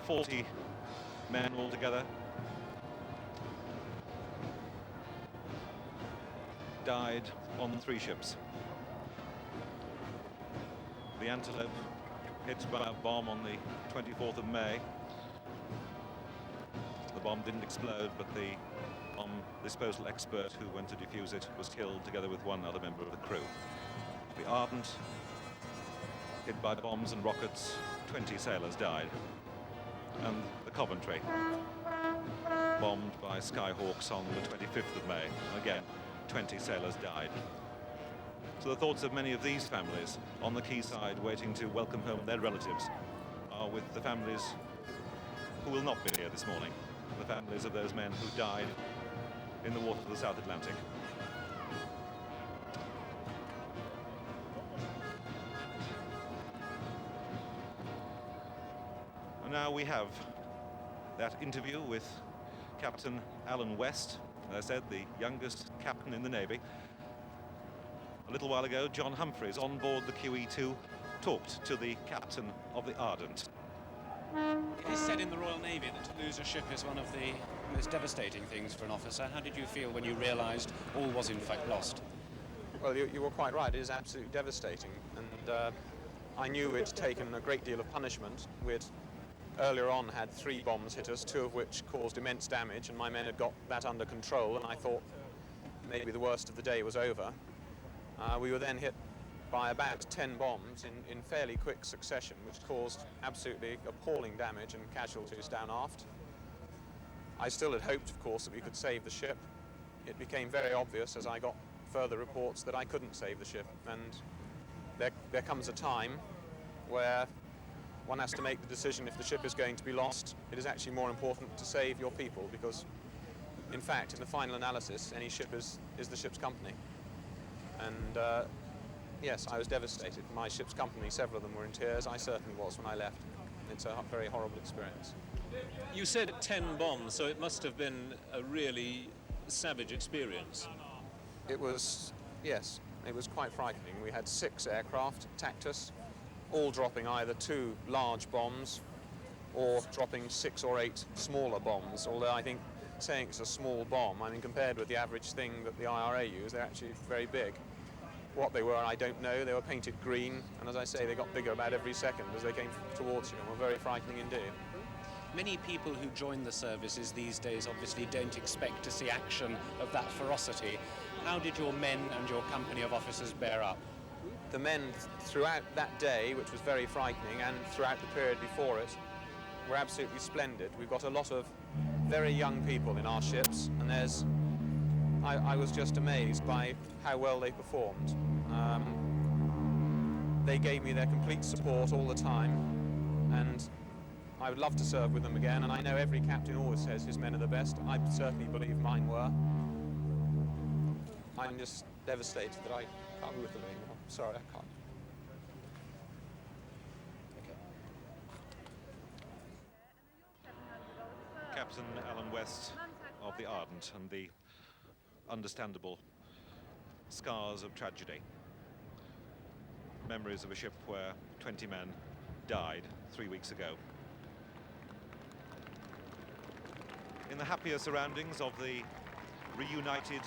40 men altogether died on 3 ships. The Antelope hit by a bomb on the 24th of May. The bomb didn't explode, but the bomb disposal expert who went to defuse it was killed together with 1 other member of the crew. The Ardent, hit by bombs and rockets, 20 sailors died. And the Coventry, bombed by Skyhawks on the 25th of May. Again, 20 sailors died. So the thoughts of many of these families on the quayside waiting to welcome home their relatives are with the families who will not be here this morning, the families of those men who died in the waters of the South Atlantic. And now we have that interview with Captain Alan West, as I said, the youngest captain in the Navy. A little while ago, John Humphreys, on board the QE2, talked to the captain of the Ardent. It is said in the Royal Navy that to lose a ship is one of the most devastating things for an officer. How did you feel when you realised all was in fact lost? Well, you were quite right. It is absolutely devastating. And I knew we'd taken a great deal of punishment. We'd earlier on had 3 bombs hit us, 2 of which caused immense damage, and my men had got that under control, and I thought maybe the worst of the day was over. We were then hit by about 10 bombs in fairly quick succession, which caused absolutely appalling damage and casualties down aft. I still had hoped, of course, that we could save the ship. It became very obvious as I got further reports that I couldn't save the ship, and there comes a time where one has to make the decision if the ship is going to be lost. It is actually more important to save your people, because in fact, in the final analysis, any ship is the ship's company. And yes, I was devastated. My ship's company, several of them were in tears. I certainly was when I left. It's a very horrible experience. You said 10 bombs, so it must have been a really savage experience. It was, yes, it was quite frightening. We had 6 aircraft attacked us, all dropping either 2 large bombs or dropping 6 or 8 smaller bombs, although I think saying it's a small bomb, I mean, compared with the average thing that the IRA use, they're actually very big. What they were, I don't know. They were painted green, and as I say, they got bigger about every second as they came towards you, and were very frightening indeed. Many people who join the services these days obviously don't expect to see action of that ferocity. How did your men and your company of officers bear up? The men throughout that day, which was very frightening, and throughout the period before it, were absolutely splendid. We've got a lot of very young people in our ships, and I was just amazed by how well they performed. They gave me their complete support all the time, and I would love to serve with them again, and I know every captain always says his men are the best. I certainly believe mine were. I'm just devastated that I can't be with them anymore. Sorry, I can't. Captain Alan West of the Ardent, and the understandable scars of tragedy. Memories of a ship where 20 men died 3 weeks ago. In the happier surroundings of the reunited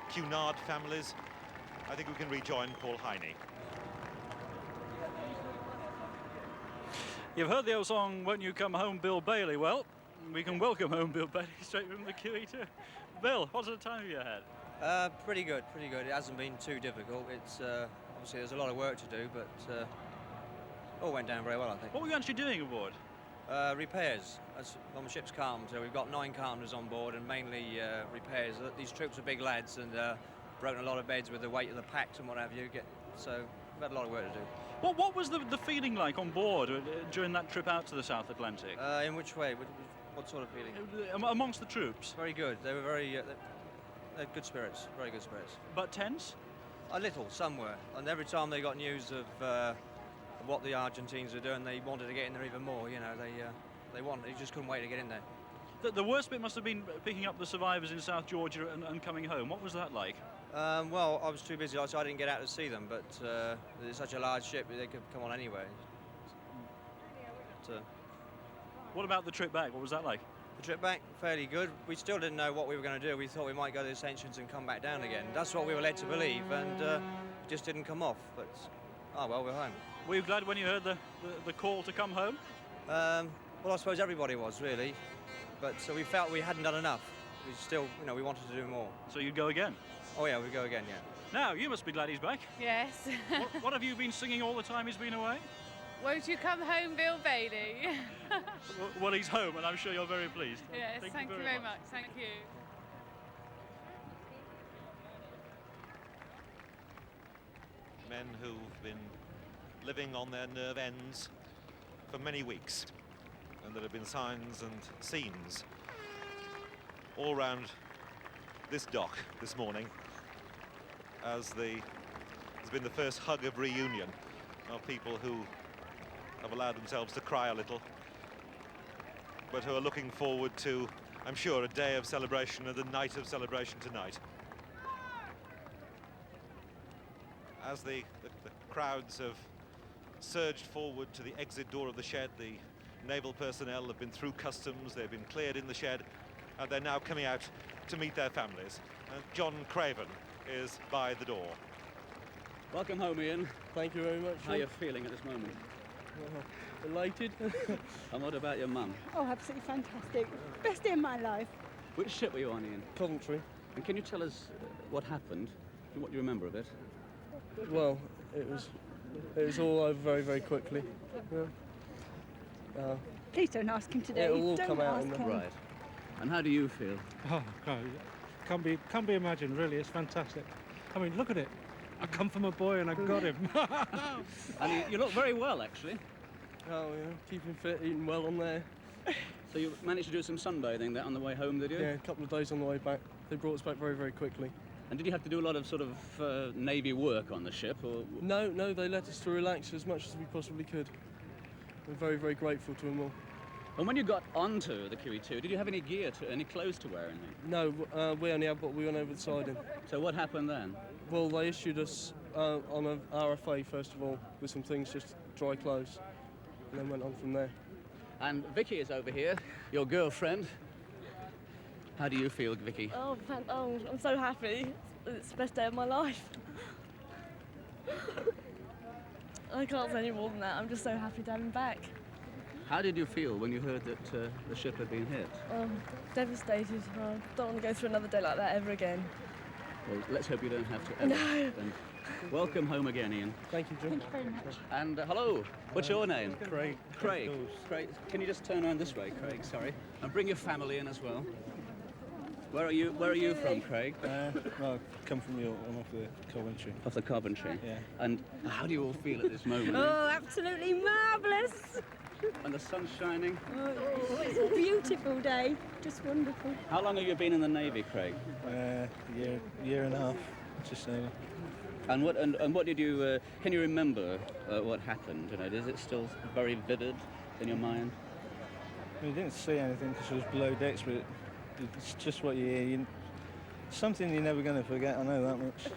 Cunard families, I think we can rejoin Paul Heine. You've heard the old song, Won't You Come Home, Bill Bailey? Well, we can welcome home Bill Bailey straight from the QE2. Bill, what sort of time have you had? Pretty good, pretty good. It hasn't been too difficult. It's obviously there's a lot of work to do, but all went down very well, I think. What were you actually doing aboard? Repairs. On the ship's calm, so we've got 9 carpenters on board, and mainly repairs. These troops are big lads, and broken a lot of beds with the weight of the packs and what have you. So we've had a lot of work to do. What was the feeling like on board during that trip out to the South Atlantic? In which way? What sort of feeling? Amongst the troops? Very good. They were they had good spirits, very good spirits. But tense? A little, some were. And every time they got news of what the Argentines were doing, they wanted to get in there even more. You know, they just couldn't wait to get in there. The worst bit must have been picking up the survivors in South Georgia and coming home. What was that like? Well, I was too busy, so I didn't get out to see them, but it's such a large ship, they could come on anyway. What about the trip back? What was that like? The trip back, fairly good. We still didn't know what we were going to do. We thought we might go to the Ascensions and come back down again. That's what we were led to believe, and it just didn't come off. But, oh well, we're home. Were you glad when you heard the call to come home? Well, I suppose everybody was, really. But so we felt we hadn't done enough. We still, you know, we wanted to do more. So you'd go again? Oh yeah, we'd go again, yeah. Now, you must be glad he's back. Yes. What have you been singing all the time he's been away? Won't you come home, Bill Bailey? Well, he's home, and I'm sure you're very pleased. Yes, thank you very much. Thank you. Men who've been living on their nerve ends for many weeks, and there have been signs and scenes all round this dock this morning as there's been the first hug of reunion of people who have allowed themselves to cry a little, but who are looking forward to, I'm sure, a day of celebration and a night of celebration tonight. As the crowds have surged forward to the exit door of the shed, the naval personnel have been through customs, they've been cleared in the shed, and they're now coming out to meet their families. And John Craven is by the door. Welcome home, Ian. Thank you very much. How are you feeling at this moment? Delighted. And what about your mum? Oh, absolutely fantastic. Best day of my life. Which ship were you on, Ian? Coventry. And can you tell us what happened? What do you remember of it? Well, it was all over very, very quickly. Yeah. Please don't ask him today. It'll all don't come out ask in the him. Right. And how do you feel? Oh, God, can't be imagined, really. It's fantastic. I mean, look at it. I come from a boy and I got him. And you look very well, actually. Oh, yeah, keeping fit, eating well on there. So you managed to do some sunbathing there on the way home, did you? Yeah, a couple of days on the way back. They brought us back very, very quickly. And did you have to do a lot of sort of Navy work on the ship? Or? No, they let us to relax as much as we possibly could. We're very, very grateful to them all. And when you got onto the QE2, did you have any gear, any clothes to wear? Anything? No, we only had what we went over the siding. So what happened then? Well, they issued us on an RFA first of all with some things, just dry clothes, and then went on from there. And Vicky is over here, your girlfriend. How do you feel, Vicky? Oh, I'm so happy. It's the best day of my life. I can't say any more than that. I'm just so happy to have him back. How did you feel when you heard that the ship had been hit? Devastated. I don't want to go through another day like that ever again. Well, let's hope you don't have to ever. No. And welcome home again, Ian. Thank you, Jim. Thank you very much. And hello, what's your name? Craig. Craig. Craig. Can you just turn around this way, Craig? Sorry. And bring your family in as well. Where are you from, Craig? Well, I come from York. I'm off the Coventry. Off the Coventry? Yeah. And how do you all feel at this moment? Oh, absolutely marvellous. And the sun's shining? Oh, it's a beautiful day. Just wonderful. How long have you been in the Navy, Craig? Year and a half, just over. And what did you? Can you remember what happened? You know, is it still very vivid in your mind? We didn't see anything because it was below decks, but it's just what you hear. Something you're never going to forget. I know that much.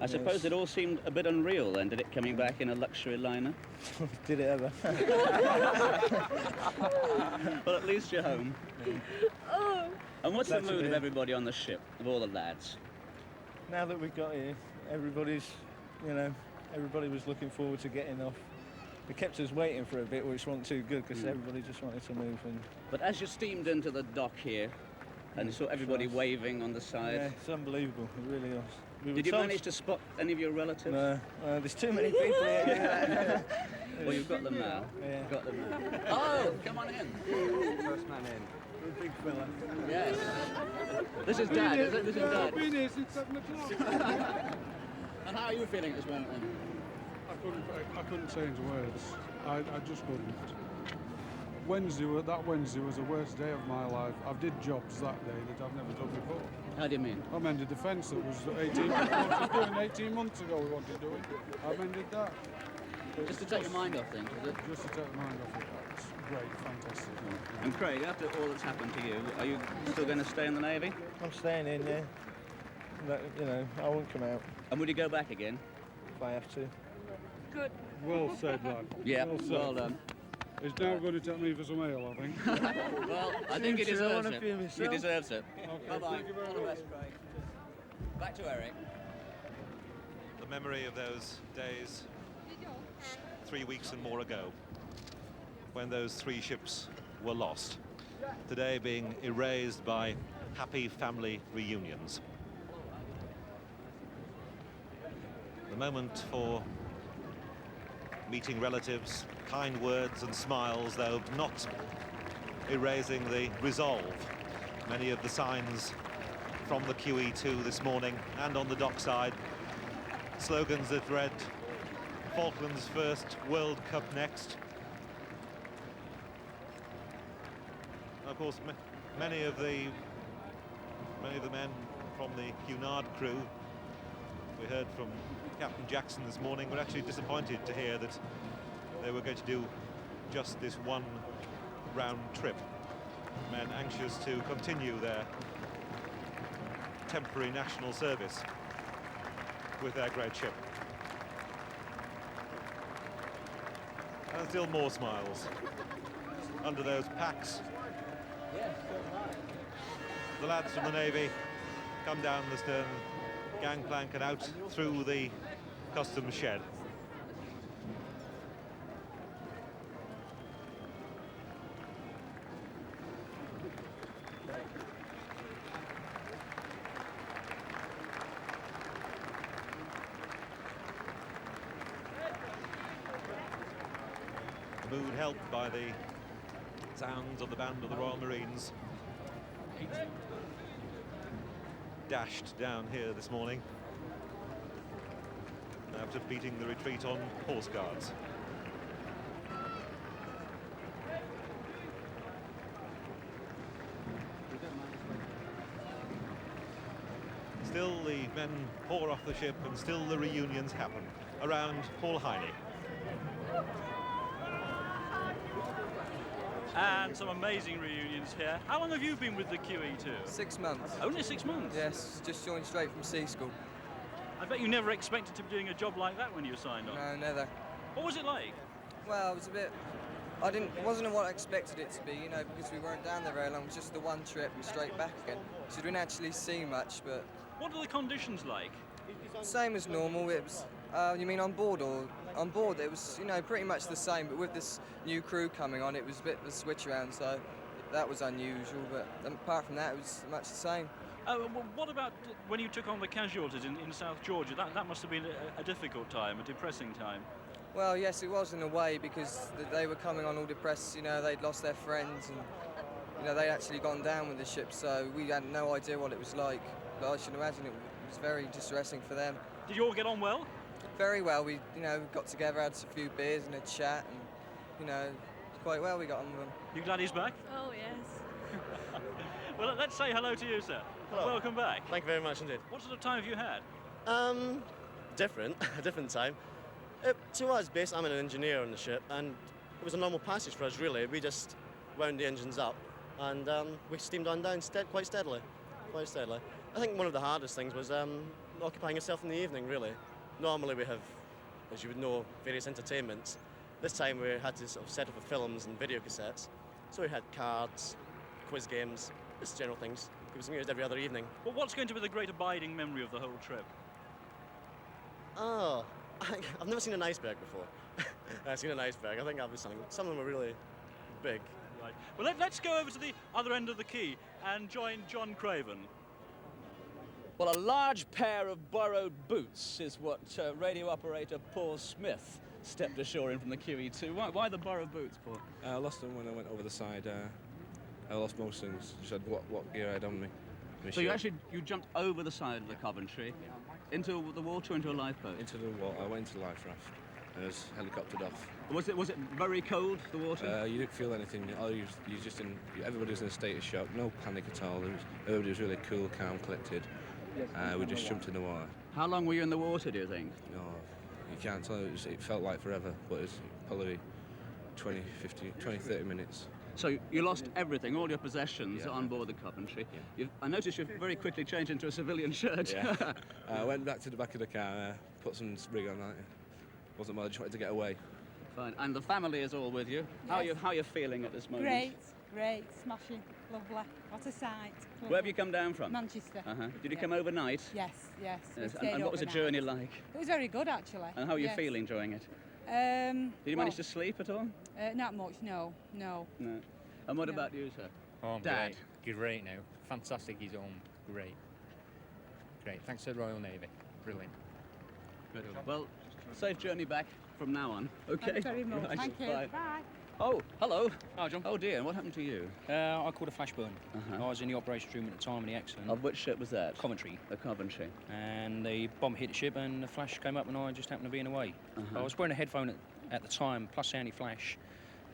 I suppose it all seemed a bit unreal then, did it, coming back in a luxury liner? Did it ever? Well, at least you're home. Oh. And what's the mood of everybody on the ship, of all the lads? Now that we've got here, everybody was looking forward to getting off. They kept us waiting for a bit, which wasn't too good because everybody just wanted to move. But as you steamed into the dock here, and you saw everybody waving on the side. Yeah, it's unbelievable, it really was. Did you manage to spot any of your relatives? No, there's too many people here. Well, you've got them now. Yeah. Got them now. Oh, come on in. First man in. The big fella. Yes. This is Dad, is it? This is Dad. I've been here since 7 o'clock. And how are you feeling at this moment then? I couldn't say into words. I just couldn't. That Wednesday was the worst day of my life. I did jobs that day that I've never done before. How do you mean? I mended the fence that was 18 months 18 months ago we wanted doing. I mended that. Just to take your mind off things, is it? Just to take the mind off it. It's great, fantastic. And Craig, after all that's happened to you, are you still going to stay in the Navy? I'm staying in, yeah. But, I won't come out. And would you go back again? If I have to. Good. Well said, lad. Yeah, well said. well done. He's now going to take me for some ale, I think. Well, I think he deserves it. He myself. deserves it. Okay, Bye-bye. thank you very All the much. best, Craig. Back to Eric. The memory of those days 3 weeks and more ago, when those 3 ships were lost, today being erased by happy family reunions. The moment for meeting relatives, kind words and smiles, though not erasing the resolve. Many of the signs from the QE2 this morning and on the dockside, slogans that read Falklands first, World Cup next. Of course, many of the men from the Cunard crew, we heard from Captain Jackson this morning, were actually disappointed to hear that they were going to do just this one round trip. Men anxious to continue their temporary national service with their great ship. And still more smiles under those packs. The lads from the Navy come down the stern gangplank and out through the customs shed. The mood helped by the sounds of the band of the Royal Marines. Dashed down here this morning after beating the retreat on horse guards. Still the men pour off the ship and still the reunions happen around Paul Heine. And some amazing reunions here. How long have you been with the QE2? 6 months. Only 6 months? Yes, just joined straight from sea school. I bet you never expected to be doing a job like that when you signed on. No, never. What was it like? Well, it was a bit... It wasn't what I expected it to be, you know, because we weren't down there very long. It was just the one trip and straight back again. So we didn't actually see much, but... What are the conditions like? Same as normal. It was... you mean on board or... On board, it was, you know, pretty much the same, but with this new crew coming on, it was a bit of a switch around, so that was unusual, but apart from that, it was much the same. What about when you took on the casualties in South Georgia? That must have been a difficult time, a depressing time. Well, yes, it was in a way, because they were coming on all depressed, you know, they'd lost their friends, and, you know, they'd actually gone down with the ship, so we had no idea what it was like, but I should imagine it was very distressing for them. Did you all get on well? Very well. We, you know, got together, had a few beers and a chat, and, you know, quite well we got on with them. You glad he's back? Oh, yes. Well, let's say hello to you, sir. Hello. Welcome back. Thank you very much indeed. What sort of time have you had? Different, a different time. To us, basically, I'm an engineer on the ship, and it was a normal passage for us, really. We just wound the engines up, and we steamed on down quite steadily. I think one of the hardest things was occupying yourself in the evening, really. Normally we have, as you would know, various entertainments. This time we had to sort of set up for films and video cassettes. So we had cards, quiz games, just general things. It was amused every other evening. Well, what's going to be the great abiding memory of the whole trip? Oh, I've never seen an iceberg before. I've seen an iceberg. I think that was something. Some of them were really big. Right. Well, let's go over to the other end of the quay and join John Craven. Well, a large pair of borrowed boots is what radio operator Paul Smith stepped ashore in from the QE2. Why the borrowed boots, Paul? I lost them when I went over the side. I lost most things. Just had what gear I had on me. So you jumped over the side of the Coventry into the water, into a lifeboat? Into the water. I went into the life raft and I was helicoptered off. Was it very cold, the water? You didn't feel anything. Everybody was in a state of shock. No panic at all. Everybody was really cool, calm, collected. We just jumped in the water. How long were you in the water, do you think? No, you can't tell. It felt like forever, but it's probably 20, 30 minutes. So you lost everything, all your possessions on board the Coventry. Yeah. I noticed you very quickly changed into a civilian shirt. Yeah. I went back to the back of the car, put some rig on that. Wasn't bothered, just wanted to get away. Fine. And the family is all with you. How are you feeling at this moment? Great, smashing, lovely. What a sight. Where have you come down from? Manchester. Did you come overnight? Yes. We Yes. stayed And what was the overnight. journey like? It was very good, actually. And how are you Yes. feeling during it? Did Did you manage to sleep at all? Not much, no. No. And what about you, sir? Oh, I'm Dad? great now. Fantastic, he's home. Great. Thanks to the Royal Navy. Brilliant. Good. Well, safe journey back from now on. Okay. Thanks very much. Right. Thank you. Bye. Bye. Oh, hello. Hi, John. Oh dear, what happened to you? I caught a flash burn. I was in the operations room at the time of the accident. Of which ship was that? Coventry. The Coventry. And the bomb hit the ship and the flash came up and I just happened to be in the way. I was wearing a headphone at the time, plus anti-flash,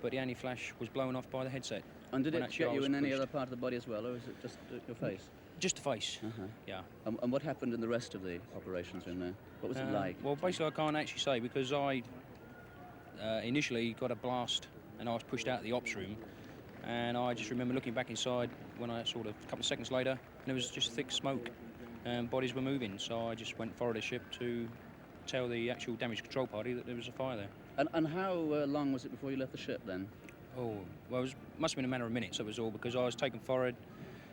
but the anti-flash was blown off by the headset. And did When it actually get I you was in any pushed. other part of the body as well, or is it just your face? Just the face, yeah. And what happened in the rest of the operations in there? What was it like? Well, basically I can't actually say because I initially got a blast and I was pushed out of the ops room, and I just remember looking back inside when I sort of a couple of seconds later, and there was just thick smoke and bodies were moving, so I just went forward the ship to tell the actual damage control party that there was a fire there. And how long was it before you left the ship then? Oh, well, must have been a matter of minutes, that was all, because I was taken forward,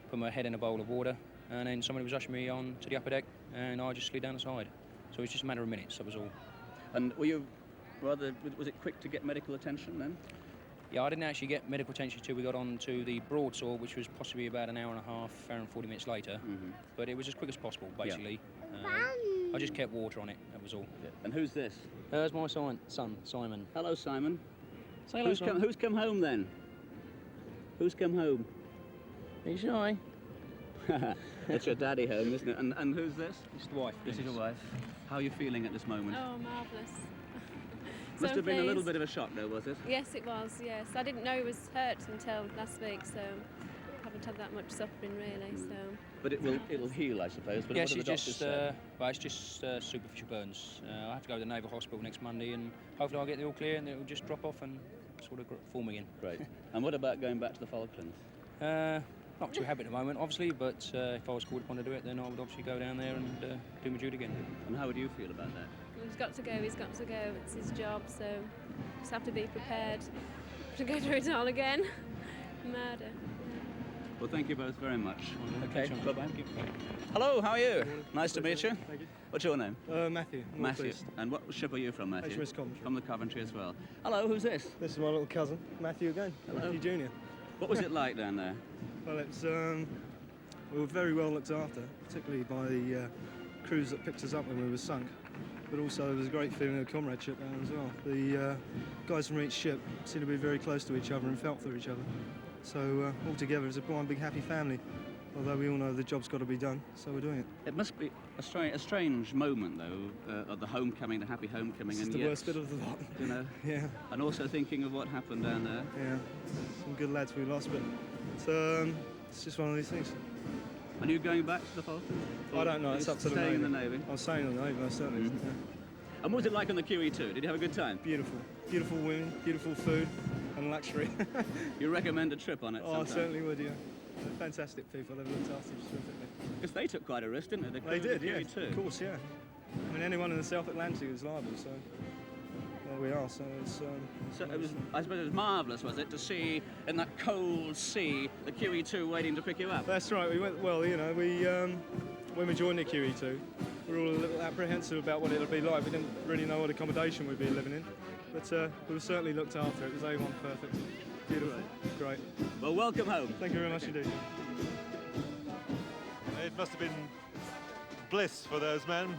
put my head in a bowl of water, and then somebody was ushering me on to the upper deck, and I just slid down the side. So it was just a matter of minutes, that was all. And was it quick to get medical attention then? Yeah, I didn't actually get medical attention until we got on to the broadsword, which was possibly about an hour and a half, hour and 40 minutes later. But it was as quick as possible, basically. I just kept water on it, that was all. And who's this? There's my son, Simon. Hello, Simon. Say hello, Simon. Who's come home then? Who's come home? Are you shy? It's your daddy home, isn't it? And who's this? It's the wife. This is your wife. How are you feeling at this moment? Oh, marvellous. Must have been a little bit of a shock though, was it? Yes, it was, yes. I didn't know he was hurt until last week, so I haven't had that much suffering really, so... But it'll heal, I suppose. But Yes, what it's do the doctors say? it's just superficial burns. I have to go to the Naval Hospital next Monday, and hopefully I'll get the all clear, and it'll just drop off and sort of form again. Great. And what about going back to the Falklands? Not too happy at the moment, obviously, but if I was called upon to do it, then I would obviously go down there and do my duty again. And how would you feel about that? He's got to go, it's his job, so just have to be prepared to go through it all again. Murder. Well, thank you both very much. Okay, bye-bye. Hello, how are you? Nice to meet you. Thank you. What's your name? Matthew. Matthew. And what ship are you from, Matthew? HMS Coventry. From the Coventry as well. Hello, who's this? This is my little cousin, Matthew again. Hello. Matthew Junior. What was it like down there? Well, we were very well looked after, particularly by the crews that picked us up when we were sunk. But also there was a great feeling of comradeship down as well. The guys from each ship seemed to be very close to each other and felt for each other. So altogether it's one big happy family. Although we all know the job's got to be done, so we're doing it. It must be a strange moment, though, of the homecoming, the happy homecoming. It's and the yet, worst bit of the lot. You know? Yeah. And also thinking of what happened down there. Yeah. Some good lads we lost, but it's just one of these things. And you going back to the Falklands? I don't know, it's up to the Navy. Staying in the Navy? I'm staying in the Navy, most certainly. Yeah. And what was it like on the QE2? Did you have a good time? Beautiful. Beautiful women, beautiful food, and luxury. You recommend a trip on it sometime? I certainly would, yeah. They're fantastic people, they've looked after us terrifically. Because they took quite a risk, didn't they? They did, yeah. QE2. Of course, yeah. I mean, anyone in the South Atlantic is liable, so there we are. So it's. So it was, I suppose it was marvellous, was it, to see in that cold sea the QE2 waiting to pick you up? That's right. We went. Well, you know, when we joined the QE2, we were all a little apprehensive about what it would be like. We didn't really know what accommodation we'd be living in, but we were certainly looked after. It was A1 perfect. Beautiful. Great. Well, welcome home. Thank you very much indeed. It must have been bliss for those men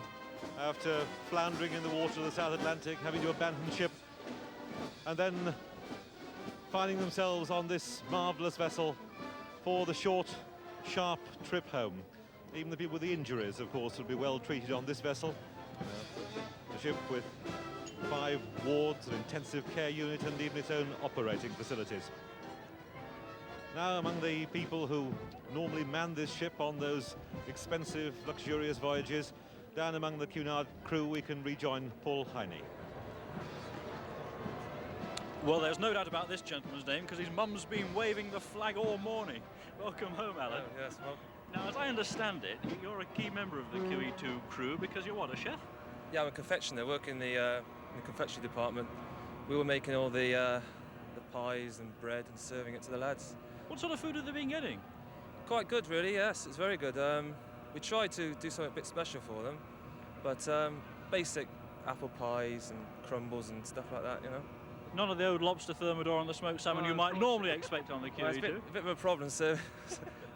after floundering in the water of the South Atlantic, having to abandon ship, and then finding themselves on this marvellous vessel for the short, sharp trip home. Even the people with the injuries, of course, would be well treated on this vessel. The ship with 5 wards, an intensive care unit, and even its own operating facilities. Now, among the people who normally man this ship on those expensive, luxurious voyages, down among the Cunard crew, we can rejoin Paul Heine. Well, there's no doubt about this gentleman's name, because his mum's been waving the flag all morning. Welcome home, Alan. Oh, yes, well... Now, as I understand it, you're a key member of the QE2 crew because you're what, a chef? Yeah, I'm a confectioner. I work in the confectionery department, we were making all the pies and bread and serving it to the lads. What sort of food have they been getting? Quite good, really. Yes, it's very good. We tried to do something a bit special for them, but basic apple pies and crumbles and stuff like that, you know. None of the old lobster thermidor and the smoked salmon you might normally expect on the QE2. Well, it's a bit of a problem, so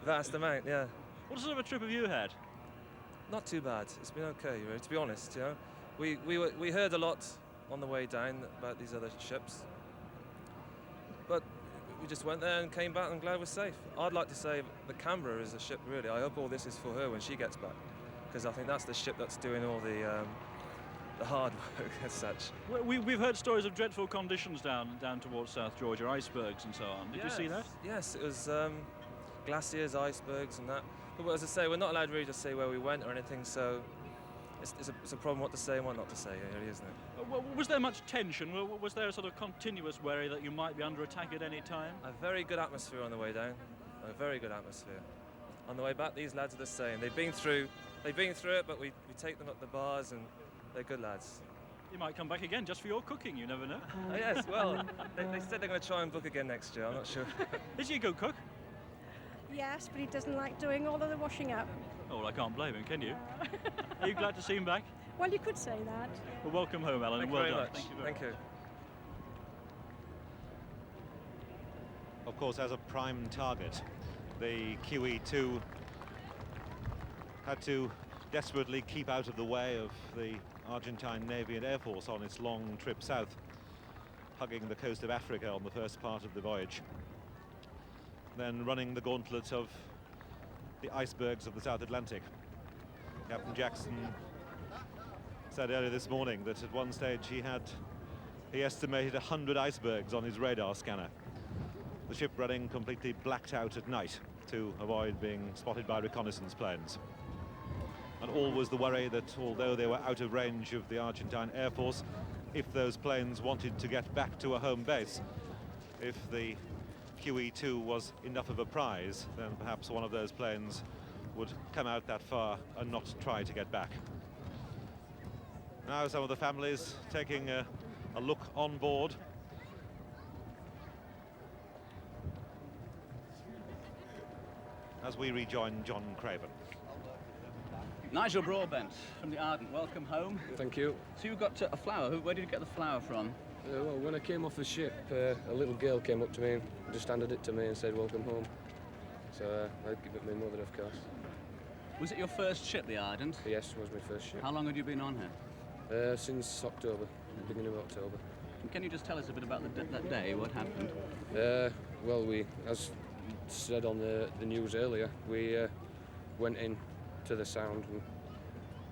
vast amount, yeah. What sort of a trip have you had? Not too bad. It's been okay, really, to be honest. You know, we heard a lot on the way down about these other ships, but we just went there and came back and glad we're safe. I'd like to say the Canberra is a ship, really. I hope all this is for her when she gets back, because I think that's the ship that's doing all the hard work as such. We've heard stories of dreadful conditions down towards South Georgia, icebergs and so on. Did you see that? Yes, it was glaciers, icebergs and that. But as I say, we're not allowed really to say where we went or anything, so it's a problem what to say and what not to say, really, isn't it? Was there much tension? Was there a sort of continuous worry that you might be under attack at any time? A very good atmosphere on the way down. A very good atmosphere. On the way back, these lads are the same. They've been through it, but we take them up the bars and they're good lads. You might come back again just for your cooking, you never know. Oh, yes, well, they said they're going to try and book again next year, I'm not sure. Is he a good cook? Yes, but he doesn't like doing all of the washing up. Oh, well, I can't blame him, can you? Are you glad to see him back? Well, you could say that. Well, welcome home, Alan, and well done. Thank you very much. Thank you. Of course, as a prime target, the QE2 had to desperately keep out of the way of the Argentine Navy and Air Force on its long trip south, hugging the coast of Africa on the first part of the voyage, then running the gauntlet of the icebergs of the South Atlantic. Captain Jackson said earlier this morning that at one stage he estimated 100 icebergs on his radar scanner. The ship running completely blacked out at night to avoid being spotted by reconnaissance planes. And all was the worry that although they were out of range of the Argentine Air Force, if those planes wanted to get back to a home base, if the QE2 was enough of a prize, then perhaps one of those planes would come out that far and not try to get back. Now some of the families taking a look on board. As we rejoin John Craven. Nigel Broadbent from the Ardent, welcome home. Thank you. So you got a flower. Where did you get the flower from? Well, when I came off the ship, a little girl came up to me and just handed it to me and said, welcome home. So I'd give it to my mother, of course. Was it your first ship, the Ardent? Yes, it was my first ship. How long had you been on here? Since October, the beginning of October. And can you just tell us a bit about that day, what happened? Well, as said on the news earlier, we went in to the Sound and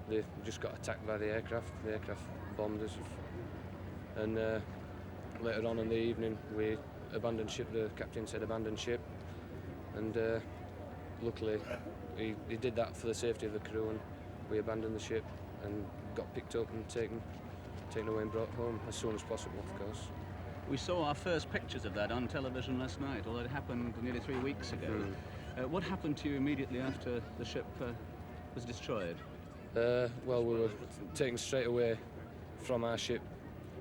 they just got attacked by the aircraft. The aircraft bombed us. And later on in the evening, we abandoned ship. The captain said abandon ship. And luckily, he did that for the safety of the crew, and we abandoned the ship and got picked up and taken away and brought home as soon as possible, of course. We saw our first pictures of that on television last night, although it happened nearly 3 weeks ago. What happened to you immediately after the ship was destroyed? Well, we were taken straight away from our ship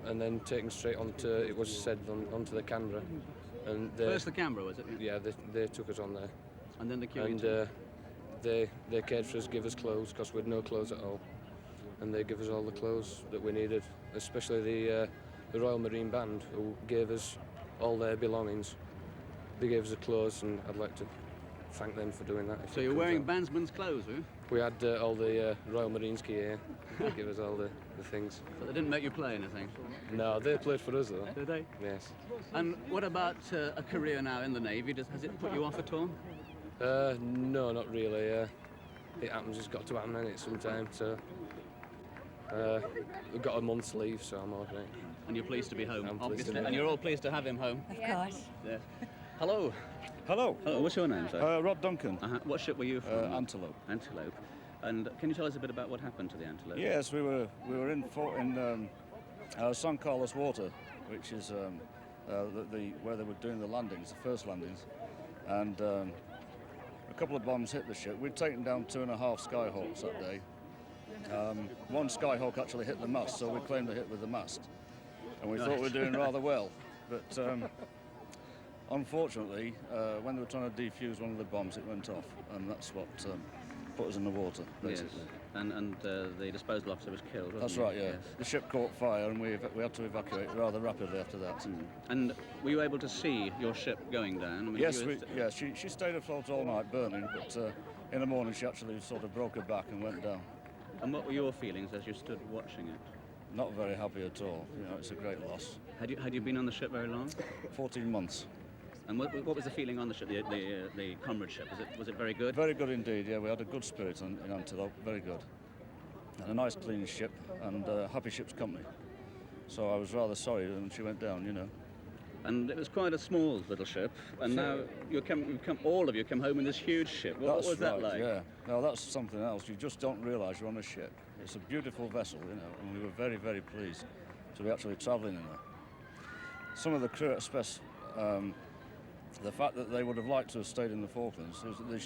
and then taken straight onto, it was said, onto the Canberra. And first the Canberra, was it? Yeah, they took us on there. And then the QE2? And they cared for us, give us clothes, because we had no clothes at all. And they gave us all the clothes that we needed, especially the Royal Marine Band, who gave us all their belongings. They gave us the clothes, and I'd like to thank them for doing that. So you're wearing bandsman's clothes, were you? We had all the Royal Marines gear. They gave us all the things. But they didn't make you play anything? No, they played for us, though. Did they? Yes. And what about a career now in the Navy? Has it put you off at all? No, not really. It happens, it's got to happen, innit, sometime, so... we've got a month's leave, so I'm all right. And you're pleased to be home, I'm obviously. pleased to And you're all pleased to have him home? Of course. Yes. Hello. Hello. Hello. What's your name, sir? Rod Duncan. What ship were you from? Antelope. Antelope. And can you tell us a bit about what happened to the Antelope? Yes, we were in San Carlos Water, which is where they were doing the landings, the first landings, and a couple of bombs hit the ship. We'd taken down 2.5 Skyhawks that day. One Skyhawk actually hit the mast, so we claimed a hit with the mast. and we thought we were doing rather well. But unfortunately, when they were trying to defuse one of the bombs, it went off, and that's what put us in the water, basically. Yes. And the disposal officer was killed, wasn't That's he? right, yeah. Yes. The ship caught fire, and we had to evacuate rather rapidly after that. And were you able to see your ship going down? I mean, Yes, you were she stayed afloat all night burning, but in the morning she actually sort of broke her back and went down. And what were your feelings as you stood watching it? Not very happy at all. You know, it's a great loss. Had you been on the ship very long? 14 months. And what was the feeling on the ship, the comradeship? Was it very good? Very good indeed, yeah. We had a good spirit in Antelope, very good. And a nice clean ship, and happy ship's company. So I was rather sorry when she went down, you know. And it was quite a small little ship, and now all of you come home in this huge ship. What was that like? Yeah, no, that's something else. You just don't realise you're on a ship. It's a beautiful vessel, you know, and we were very, very pleased to be actually travelling in her. Some of the crew expressed the fact that they would have liked to have stayed in the Falklands. The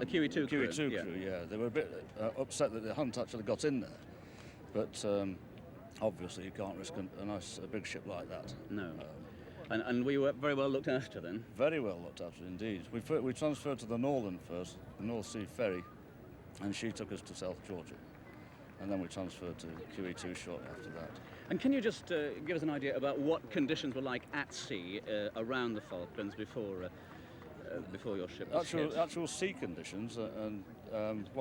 QE2 crew, yeah. They were a bit upset that they hadn't actually got in there. But obviously you can't risk a big ship like that. No. And we were very well looked after then? Very well looked after indeed. We transferred to the Northern first, the North Sea ferry, and she took us to South Georgia. And then we transferred to QE2 shortly after that. And can you just give us an idea about what conditions were like at sea around the Falklands before your ship was hit? Actual sea conditions and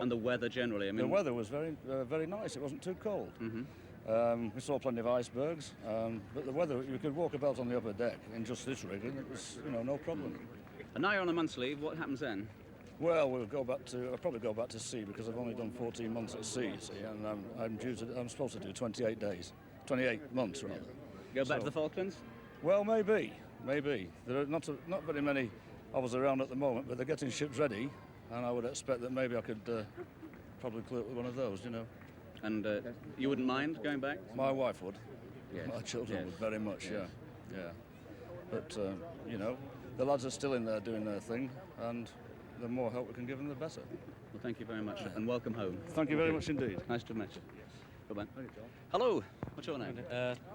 the weather generally. I mean, the weather was very nice. It wasn't too cold. We saw plenty of icebergs, but the weather, you could walk about on the upper deck in just this rig, and it was, you know, no problem. And now you're on a month's leave. What happens then? Well, I'll probably go back to sea because I've only done 14 months at sea, you see, and I'm supposed to do 28 days, 28 months rather. Go back to the Falklands? Well, maybe. There are not very many of us around at the moment, but they're getting ships ready, and I would expect that maybe I could probably clear up with one of those, you know. And you wouldn't mind going back? My wife would. Yes. My children Yes. would very much, Yes. yeah. But, you know, the lads are still in there doing their thing, and the more help we can give them, the better. Well, thank you very much, and welcome home. Thank you very much indeed. Nice to meet you. Bye-bye. Hello, what's your name?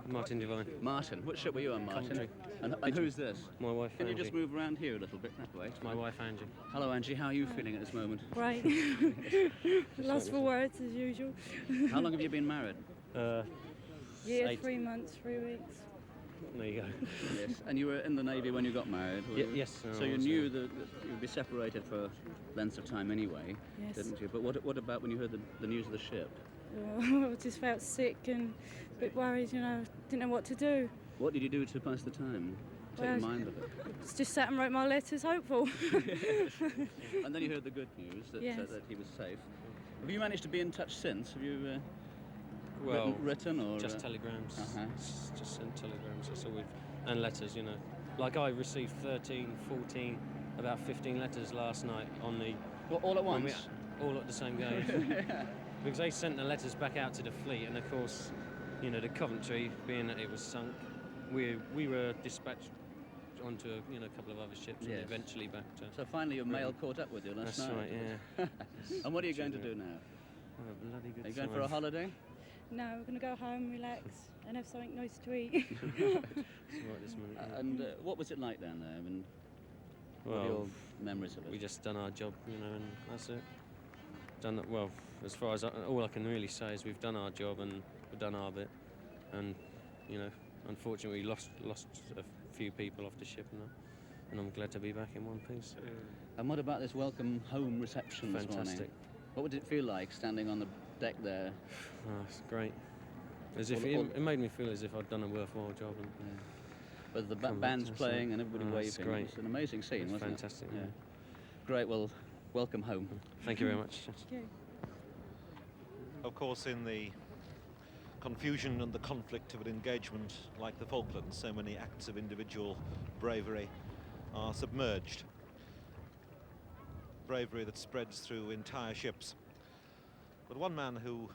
Martin Devine. Martin. What ship were you on, Martin? Coventry. And who's this? My wife, Can you Angie. just move around here a little bit, that way? It's my wife, Angie. Hello, Angie. How are you feeling at this moment? Right. Lost for words as usual. How long have you been married? Year, 8. 3 months, 3 weeks. There you go. Yes. And you were in the Navy when you got married? Were you? Yes. So you knew that you'd be separated for lengths of time anyway, Yes. didn't you? But what about when you heard the news of the ship? I just felt sick and a bit worried, you know, didn't know what to do. What did you do to pass the time? Take Well, your mind of it. Just sat and wrote my letters, hopeful. And then you heard the good news that, Yes. that he was safe. Have you managed to be in touch since? Have you Well, written or just telegrams. Uh-huh. Just sent telegrams. That's all we've, and letters, you know. Like I received 13, 14, about 15 letters last night on the. Well, all at once? All at the same game. Because they sent the letters back out to the fleet, and of course, you know, the Coventry, being that it was sunk, we were dispatched onto a couple of other ships, and Yes. eventually back to. So finally your mail caught up with you last That's night. right, yeah. And what are you going to do now? Oh, a bloody good Are you going time. for a holiday? No, we're going to go home, relax, and have something nice to eat. It's all right this minute, yeah. And what was it like down there? I mean, what are Well, your memories of it? We just done our job, you know, and that's it. Done it well. As far as all I can really say is we've done our job and we've done our bit, and you know, unfortunately, we lost a few people off the ship, and I'm glad to be back in one piece. And what about this welcome home reception this morning? Fantastic. What would it feel like standing on the deck there? Oh, it's great. As if All- it made me feel as if I'd done a worthwhile job. And With the come back band's to us, playing yeah. and everybody Oh, waving. it's great. It's an amazing scene, It's wasn't fantastic, it? yeah. Great, well, welcome home. Thank you very much. Of course, in the confusion and the conflict of an engagement like the Falklands, so many acts of individual bravery are submerged. Bravery that spreads through entire ships. But one man who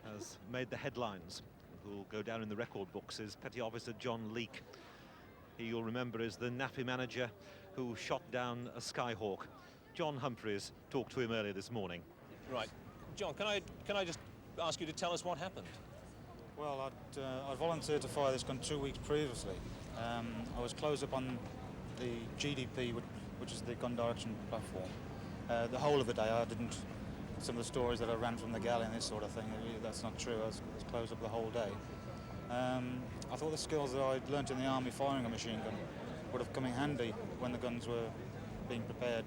has made the headlines, who will go down in the record books, is Petty Officer John Leake. He, you'll remember, is the NAFI manager who shot down a Skyhawk. John Humphreys talked to him earlier this morning. Right. John, can I just ask you to tell us what happened? Well, I volunteered to fire this gun 2 weeks previously. I was close up on the GDP, which is the gun direction platform. The whole of the day, I didn't. Some of the stories that I ran from the galley and this sort of thing, that's not true. I was closed up the whole day. I thought the skills that I'd learnt in the army firing a machine gun would have come in handy when the guns were being prepared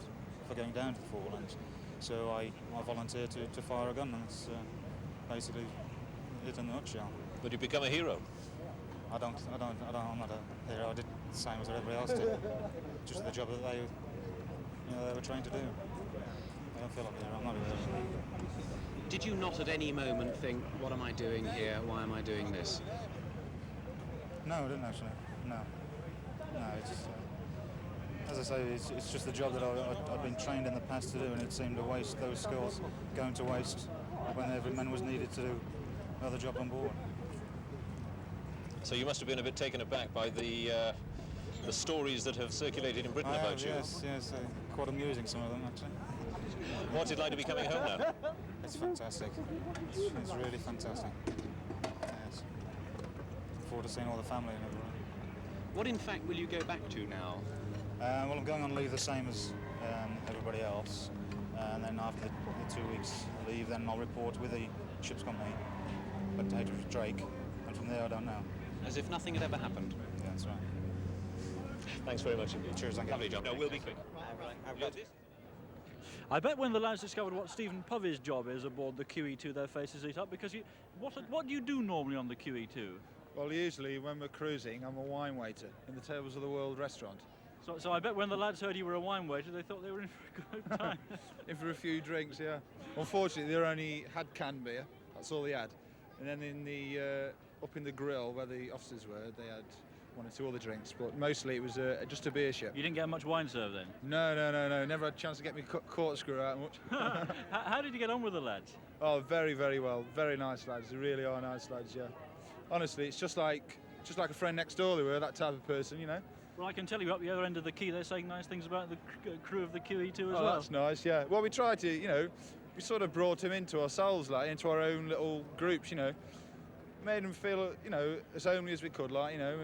for going down to the forelands. So I volunteered to fire a gun, and it's basically it in a nutshell. But you become a hero? I'm not a hero. I did the same as everybody else did. Just the job that they were trained to do. I don't feel like a hero. I'm not a hero. Did you not at any moment think, what am I doing here? Why am I doing this? No, I didn't actually. No, it's as I say, it's just the job that I'd been trained in the past to do, and it seemed to waste those skills, going to waste when every man was needed to do another job on board. So you must have been a bit taken aback by the stories that have circulated in Britain about you. Yes, quite amusing, some of them actually. What's it like to be coming home now? It's fantastic. It's really fantastic. Yes. Looking forward to seeing all the family and everyone. What in fact will you go back to now? Well, I'm going on leave the same as everybody else, and then after the 2 weeks leave, then I'll report with the ship's company, but Drake, and from there I don't know. As if nothing had ever happened. Yeah, that's right. Thanks very much indeed. Cheers, thank you. Lovely job. No, we'll be quick. I bet when the lads discovered what Stephen Povey's job is aboard the QE2, their faces lit up, because what do you do normally on the QE2? Well, usually when we're cruising, I'm a wine waiter in the Tables of the World restaurant. So I bet when the lads heard you were a wine waiter, they thought they were in for a good time. In for a few drinks, yeah. Unfortunately, they only had canned beer. That's all they had. And then in the up in the grill where the officers were, they had one or two other drinks, but mostly it was just a beer ship. You didn't get much wine served then? No. Never had a chance to get me corkscrew out much. How did you get on with the lads? Oh, very, very well. Very nice lads. They really are nice lads, yeah. Honestly, it's just like a friend next door. They were that type of person, you know. Well, I can tell you up the other end of the quay, they're saying nice things about the crew of the QE2 as well. Oh, that's nice, yeah. Well, we tried to, you know, we sort of brought him into ourselves, like, into our own little groups, you know. Made him feel, you know, as homely as we could, like, you know.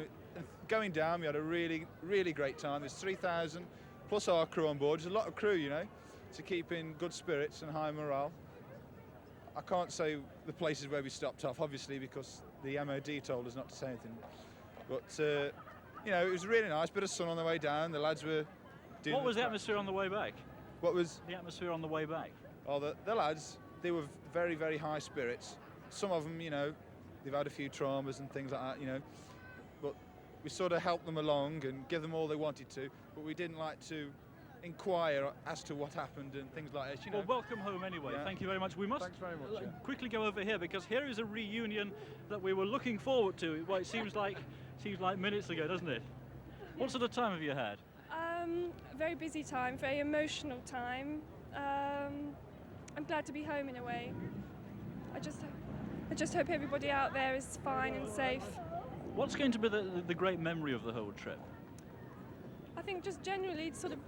Going down, we had a really, really great time. There's 3,000 plus our crew on board. There's a lot of crew, you know, to keep in good spirits and high morale. I can't say the places where we stopped off, obviously, because the MOD told us not to say anything. But, you know, it was really nice. Bit of sun on the way down. The lads were doing... What was the atmosphere on the way back? What was... The atmosphere on the way back? Oh, the lads, they were very, very high spirits. Some of them, you know, they've had a few traumas and things like that, you know. But we sort of helped them along and give them all they wanted to, but we didn't like to inquire as to what happened and things like that, you know. Well, welcome home anyway. Yeah. Thank you very much. We must Thanks very much, yeah. quickly go over here, because here is a reunion that we were looking forward to. Well, it seems like minutes ago, doesn't it? What sort of time have you had? A very busy time, very emotional time. I'm glad to be home in a way. I just hope everybody out there is fine and safe. What's going to be the great memory of the whole trip? I think just generally sort of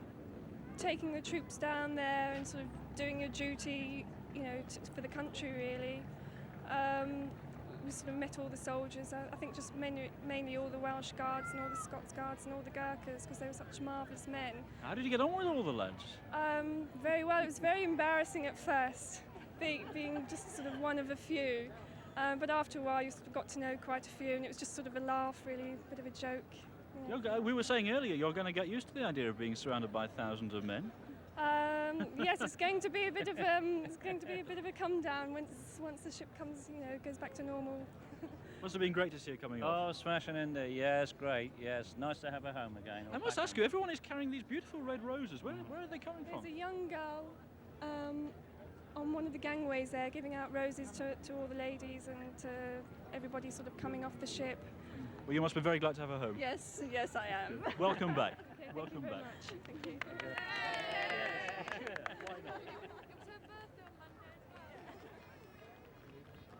taking the troops down there and sort of doing your duty, you know, for the country really. We sort of met all the soldiers. I think just mainly all the Welsh Guards and all the Scots Guards and all the Gurkhas, because they were such marvellous men. How did you get on with all the lads? Very well. It was very embarrassing at first, being just sort of one of a few. But after a while, you sort of got to know quite a few, and it was just sort of a laugh, really, a bit of a joke. Yeah. We were saying earlier, you're going to get used to the idea of being surrounded by thousands of men. Yes, it's going to be a bit of a come down once the ship comes, you know, goes back to normal. Must have been great to see it coming off. Oh, smashing in there. Yes, great. Yes, nice to have her home again. I must ask you, everyone is carrying these beautiful red roses. Where are they coming from? There's a young girl on one of the gangways there, giving out roses to all the ladies and to everybody sort of coming off the ship. Well, you must be very glad to have her home. Yes, I am. Welcome back. Okay, Welcome back. Thank you.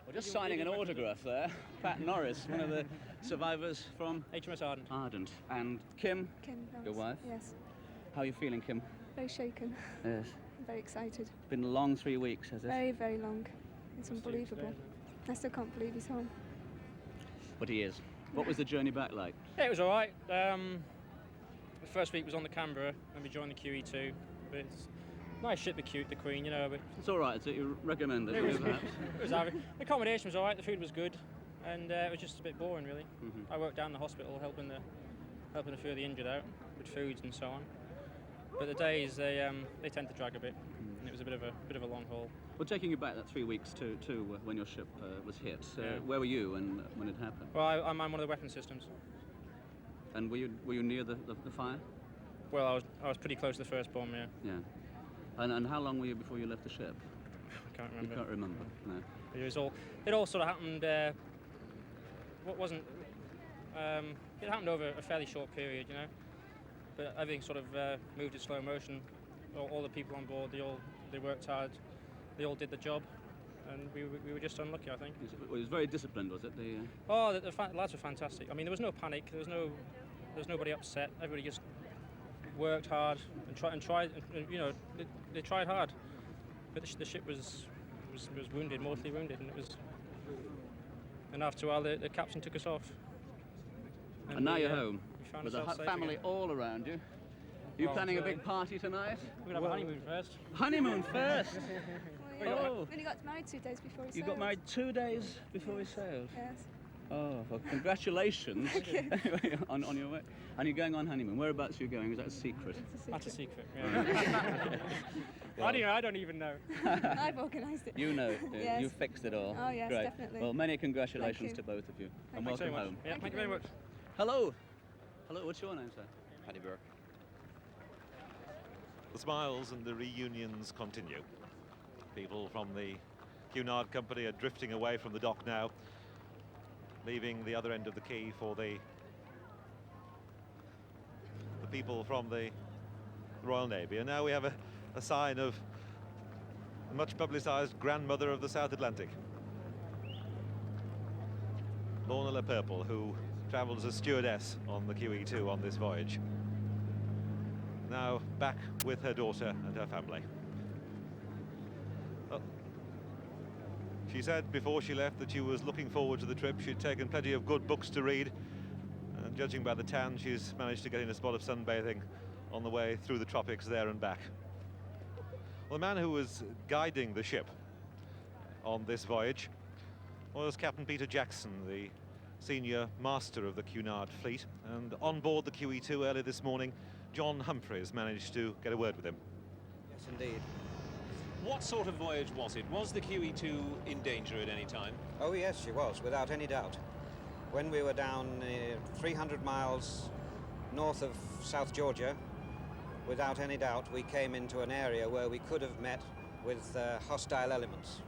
We're just signing an autograph there. Pat Norris, one of the survivors from HMS Ardent. Ardent. And Kim, your wife. Yes. How are you feeling, Kim? Very shaken. Yes. I'm very excited. Been a long 3 weeks, has it? Very, very long. It's unbelievable. I still can't believe he's home. But he is. What was the journey back like? Yeah, it was all right. The first week was on the Canberra, and we joined the QE2. But it's a nice ship, the Queen, you know. But It's all right. So you recommend it? it was, perhaps? it was average. The accommodation was all right. The food was good, and it was just a bit boring, really. Mhm. I worked down the hospital helping a few of the injured out with foods and so on. But the days they tend to drag a bit, and it was a bit of a long haul. Well, taking you back that 3 weeks to when your ship was hit, Yeah. where were you when it happened? Well, I'm one of the weapon systems. And were you near the fire? Well, I was pretty close to the first bomb, yeah. Yeah. And how long were you before you left the ship? I can't remember. You can't remember. No. It all sort of happened. What wasn't? It happened over a fairly short period, you know. But everything sort of moved in slow motion. All the people on board, they worked hard. They all did the job, and we were just unlucky, I think. It was very disciplined, was it? The lads were fantastic. I mean, there was no panic. There was nobody upset. Everybody just worked hard and tried. And, you know, they tried hard. But the ship was wounded, mortally wounded, and after a while the captain took us off. And now you're home. We found With a ourselves safe family again. all around you. You Well, planning a big party tonight? We're gonna have a honeymoon first. Honeymoon first. We only got married 2 days before we You sailed. got married 2 days before we sailed. Yes. Oh, well, congratulations on your way. And you're going on honeymoon. Whereabouts are you going? Is that a secret? That's a secret. Yeah. I don't even know. I've organised it. You know, Yes. you fixed it all. Oh, yes, Great. definitely. Well, many congratulations Thank to you. both of you. And Thanks very welcome much. home. Yeah, thank you very much. Hello. Hello, what's your name, sir? Paddy Burke. The smiles and the reunions continue. People from the Cunard Company are drifting away from the dock now, leaving the other end of the quay for the people from the Royal Navy. And now we have a sign of the much publicised grandmother of the South Atlantic, Lorna Le Purple, who travelled as a stewardess on the QE2 on this voyage. Now back with her daughter and her family. Well, she said before she left that she was looking forward to the trip. She'd taken plenty of good books to read, and judging by the tan, she's managed to get in a spot of sunbathing on the way through the tropics there and back. Well, the man who was guiding the ship on this voyage was Captain Peter Jackson, the senior master of the Cunard fleet, and on board the QE2 early this morning, John Humphreys managed to get a word with him. Yes, indeed. What sort of voyage was it? Was the QE2 in danger at any time? Oh, yes, she was, without any doubt. When we were down 300 miles north of South Georgia, without any doubt, we came into an area where we could have met with hostile elements.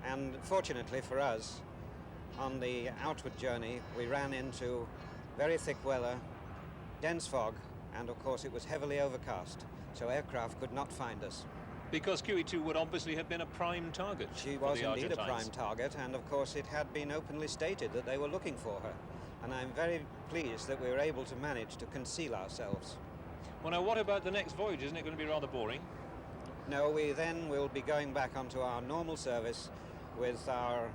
And fortunately for us, on the outward journey, we ran into very thick weather, dense fog, and of course it was heavily overcast, so aircraft could not find us. Because QE2 would obviously have been a prime target. She for was the indeed a prime Argentines. target, and of course it had been openly stated that they were looking for her. And I'm very pleased that we were able to manage to conceal ourselves. Well, now, what about the next voyage? Isn't it going to be rather boring? No, we then will be going back onto our normal service with our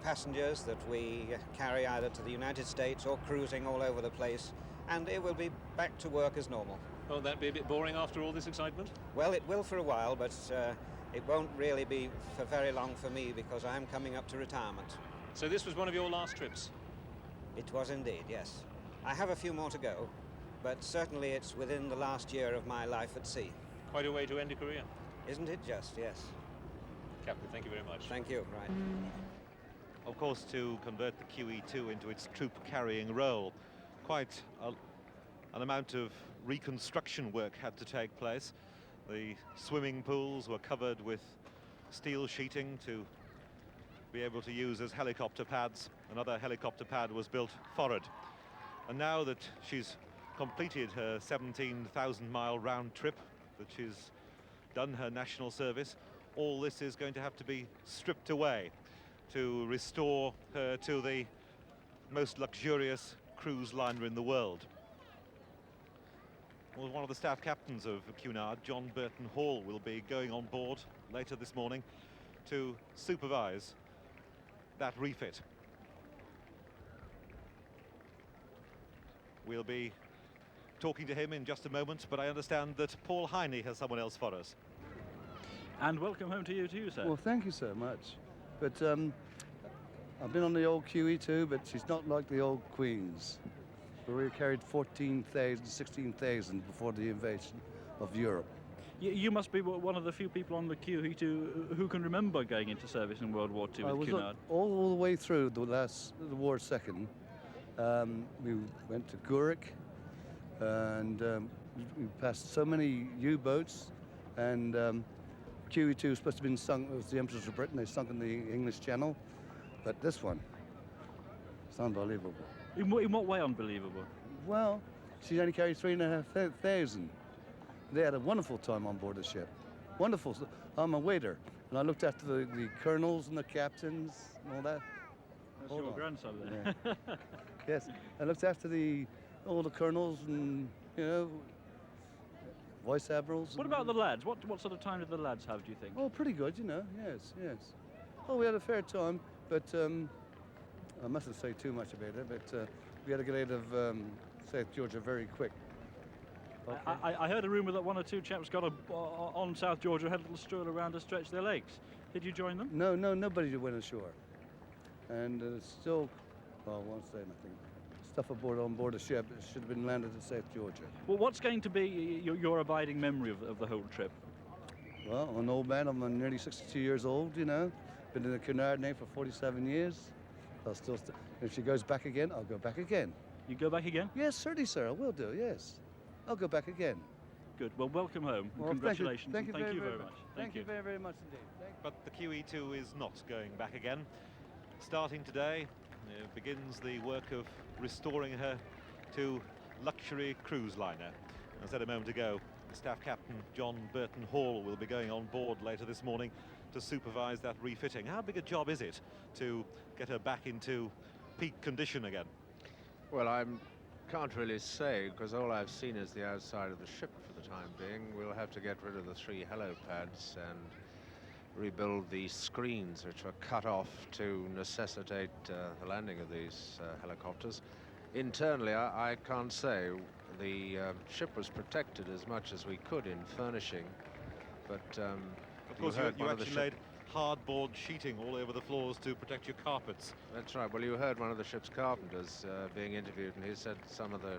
passengers that we carry either to the United States or cruising all over the place, and it will be back to work as normal. Won't that be a bit boring after all this excitement? Well, it will for a while, but it won't really be for very long for me because I'm coming up to retirement. So this was one of your last trips? It was indeed, yes. I have a few more to go, but certainly it's within the last year of my life at sea. Quite a way to end a career. Isn't it just, yes. Captain, thank you very much. Thank you, right. Of course, to convert the QE2 into its troop-carrying role, quite an amount of reconstruction work had to take place. The swimming pools were covered with steel sheeting to be able to use as helicopter pads. Another helicopter pad was built forward. And now that she's completed her 17,000-mile round trip, that she's done her national service, all this is going to have to be stripped away to restore her to the most luxurious cruise liner in the world. Well, one of the staff captains of Cunard, John Burton Hall, will be going on board later this morning to supervise that refit. We'll be talking to him in just a moment, but I understand that Paul Heine has someone else for us. And welcome home to you too, sir. Well, thank you so much. But I've been on the old QE2, but she's not like the old Queens, where we carried 14,000, 16,000 before the invasion of Europe. You must be one of the few people on the QE2 who can remember going into service in World War II I with was Cunard. all the way through the war second. We went to Gourik, and we passed so many U-boats, and QE2 was supposed to have been sunk. It was the Empress of Britain. They sunk in the English Channel, but this one, it's unbelievable. In what way unbelievable? Well, she only carried 3,500. They had a wonderful time on board the ship. Wonderful. I'm a waiter, and I looked after the colonels and the captains and all that. That's Hold your on. grandson there. Yeah. Yes, I looked after all the colonels and, you know, vice admirals. What about the lads? What sort of time did the lads have, do you think? Oh, pretty good, you know. Yes, yes. Oh, we had a fair time, but I mustn't say too much about it. But we had to get out of South Georgia very quick. Okay. I heard a rumour that one or two chaps got on South Georgia, had a little stroll around to stretch their legs. Did you join them? No, nobody went ashore. And still, well, I won't say nothing. Stuff on board the ship should have been landed at South Georgia. Well, what's going to be your abiding memory of the whole trip? Well, I'm an old man. I'm nearly 62 years old, you know. Been in the Cunard name for 47 years. I'll still, if she goes back again, I'll go back again. You go back again? Yes, certainly, sir. I will do, yes. I'll go back again. Good. Well, welcome home. Well, congratulations. Thank you and very very much. Thank you very, very much indeed. But the QE2 is not going back again. Starting today, begins the work of restoring her to luxury cruise liner. As I said a moment ago, Staff Captain John Burton Hall will be going on board later this morning to supervise that refitting. How big a job is it to get her back into peak condition again? Well, I can't really say, because all I've seen is the outside of the ship for the time being. We'll have to get rid of the 3 helipads and rebuild the screens which were cut off to necessitate the landing of these helicopters. Internally, I can't say. The ship was protected as much as we could in furnishing, but of course you actually laid hardboard sheeting all over the floors to protect your carpets. That's right. Well, you heard one of the ship's carpenters being interviewed, and he said some of the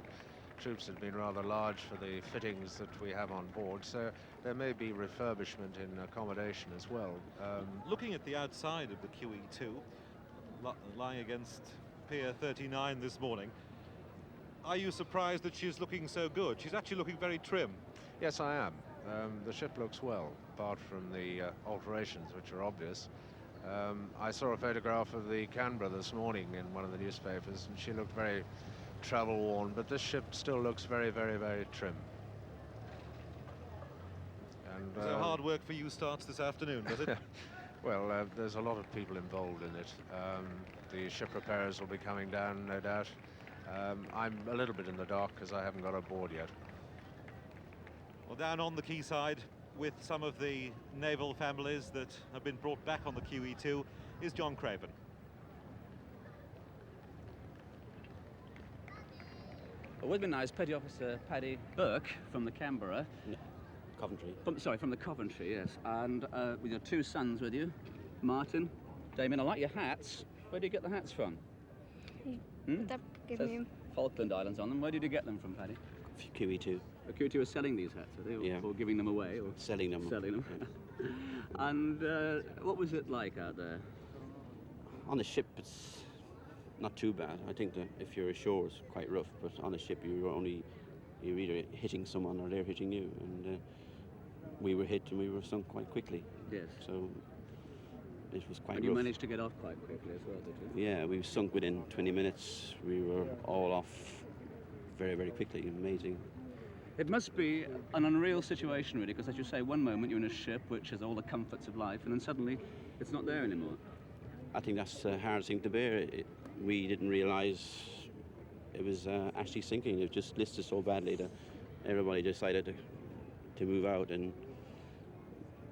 troops had been rather large for the fittings that we have on board, so there may be refurbishment in accommodation as well. Looking at the outside of the QE2, lying against Pier 39 this morning, are you surprised that she's looking so good? She's actually looking very trim. Yes, I am. The ship looks well, apart from the alterations, which are obvious. I saw a photograph of the Canberra this morning in one of the newspapers, and she looked very travel-worn, but this ship still looks very, very, very trim. And, so hard work for you starts this afternoon, does it? Well, there's a lot of people involved in it. The ship repairers will be coming down, no doubt. I'm a little bit in the dark because I haven't got aboard yet. Well, down on the quayside with some of the naval families that have been brought back on the QE2 is John Craven. Well, with me now is Petty Officer Paddy Burke from the Canberra. No, Coventry. From the Coventry, yes. And with your 2 sons with you, Martin, Damien. I like your hats. Where do you get the hats from? Says Falkland Islands on them. Where did you get them from, Paddy? QE2. The QE2 are selling these hats, are they? Or, Yeah. or giving them away? Or Selling them. Selling them. And what was it like out there? On the ship, it's not too bad. I think that if you're ashore, it's quite rough. But on a ship, you're either hitting someone or they're hitting you. And we were hit and we were sunk quite quickly. Yes. So it was quite And rough. you managed to get off quite quickly as well, did you? Yeah, we were sunk within 20 minutes. We were all off very, very quickly. Amazing. It must be an unreal situation, really, because as you say, one moment you're in a ship which has all the comforts of life, and then suddenly it's not there anymore. I think that's the hardest thing to bear. We didn't realise it was actually sinking. It just listed so badly that everybody decided to move out, and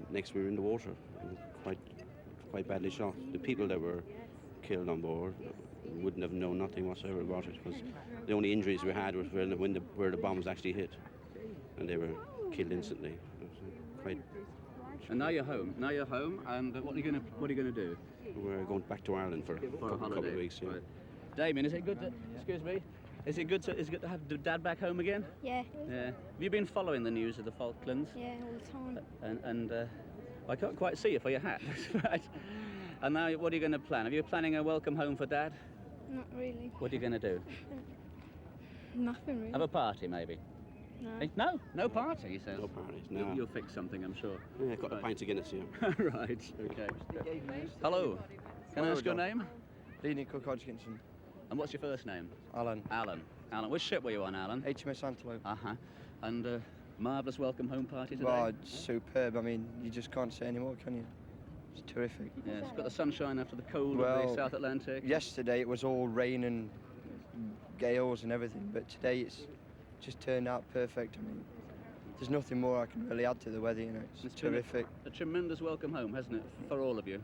next we were in the water, and quite badly shot. The people that were killed on board, we wouldn't have known nothing whatsoever about it, because the only injuries we had was where the bombs actually hit, and they were killed instantly. It was quite. And now you're home. Now you're home, and what are you going to do? We're going back to Ireland for a couple of weeks. Yeah. Right. Damien, is it good to, excuse me, is it good to have Dad back home again? Yeah. Yeah. Have you been following the news of the Falklands? Yeah, all the time. And I can't quite see you for your hat. Right. And now, what are you going to plan? Are you planning a welcome home for Dad? Not really. What are you going to do? Nothing really. Have a party, maybe? No. Eh? No? No party, you said? No parties, no. You'll fix something, I'm sure. Yeah, got a pint of Guinness, yeah. Right, okay. Hello. Can I ask your name? Dean Cook Hodgkinson. And what's your first name? Alan. Alan. Alan. Which ship were you on, Alan? HMS Antelope. Uh-huh. And marvellous welcome home party today? Oh, it's superb. I mean, you just can't say any more, can you? It's terrific. Yeah, it's got the sunshine after the cold of the South Atlantic. Yesterday it was all rain and gales and everything, but today it's just turned out perfect. I mean, there's nothing more I can really add to the weather, you know. It's terrific. A tremendous welcome home, hasn't it, for all of you?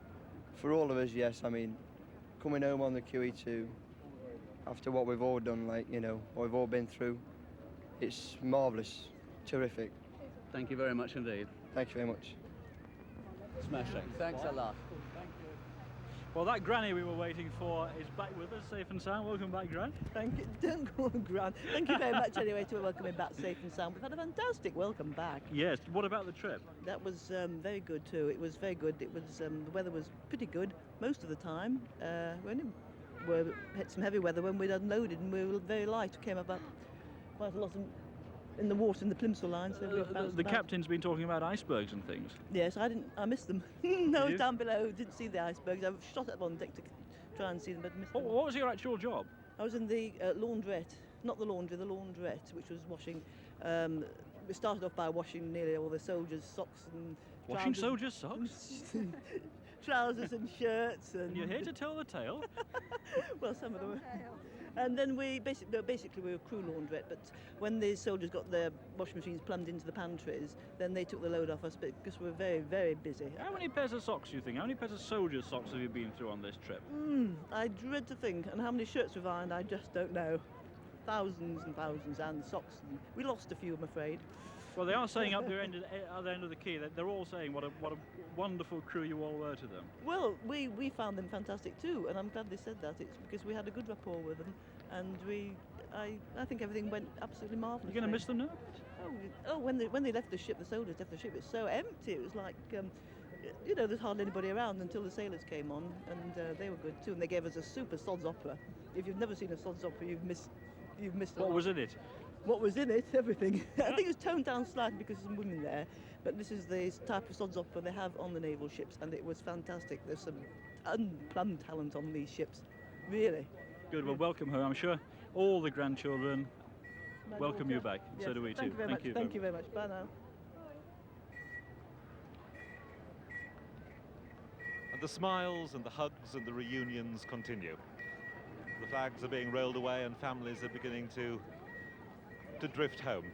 For all of us, yes. I mean, coming home on the QE2 after what we've all done, like, you know, what we've all been through, it's marvellous, terrific. Thank you very much indeed. Thank you very much. Smashing. Thanks a lot. Well, that granny we were waiting for is back with us, safe and sound. Welcome back, Gran. Thank you. Don't go on, Gran. Thank you very much anyway to welcome me back safe and sound. We've had a fantastic welcome back. Yes. What about the trip? That was very good too. It was very good. It was the weather was pretty good most of the time. We only had some heavy weather when we'd unloaded, and we were very light. We came up quite a lot in the water in the Plimsoll line. So The captain's been talking about icebergs and things. Yes, I missed them. I was down below, didn't see the icebergs. I shot up on deck to try and see them, but missed them. What was your actual job? I was in the laundrette, not the laundry, the laundrette, which was washing. We started off by washing nearly all the soldiers' socks and Washing trousers. soldiers' socks? Trousers and shirts. And You're here to tell the tale? Well, some of them. And then we basically we were a crew laundrette, but when the soldiers got their washing machines plumbed into the pantries, then they took the load off us because we were very, very busy. How many pairs of socks do you think? How many pairs of soldiers' socks have you been through on this trip? I dread to think, and how many shirts we've ironed, I just don't know. Thousands and thousands, and socks. And we lost a few, I'm afraid. Well, they are saying up the end of the quay that they're all saying what a wonderful crew you all were to them. Well, we found them fantastic too, and I'm glad they said that. It's because we had a good rapport with them, and I think everything went absolutely marvellous. You're going to miss them now? Oh, when they left the ship, the soldiers left the ship, it was so empty. It was like, you know, there's hardly anybody around until the sailors came on, and they were good too, and they gave us a super sods opera. If you've never seen a sods opera, you've missed a lot. What was in it? What was in it? Everything. I think it was toned down slightly because there's some women there, but this is the type of sods opera they have on the naval ships, and it was fantastic. There's some unplumbed talent on these ships, really. Good. Well, welcome home. I'm sure all the grandchildren welcome you back. Yes, So do we too. Thank you very much. Thank you very much. Bye now. And the smiles and the hugs and the reunions continue. The flags are being rolled away and families are beginning to drift home,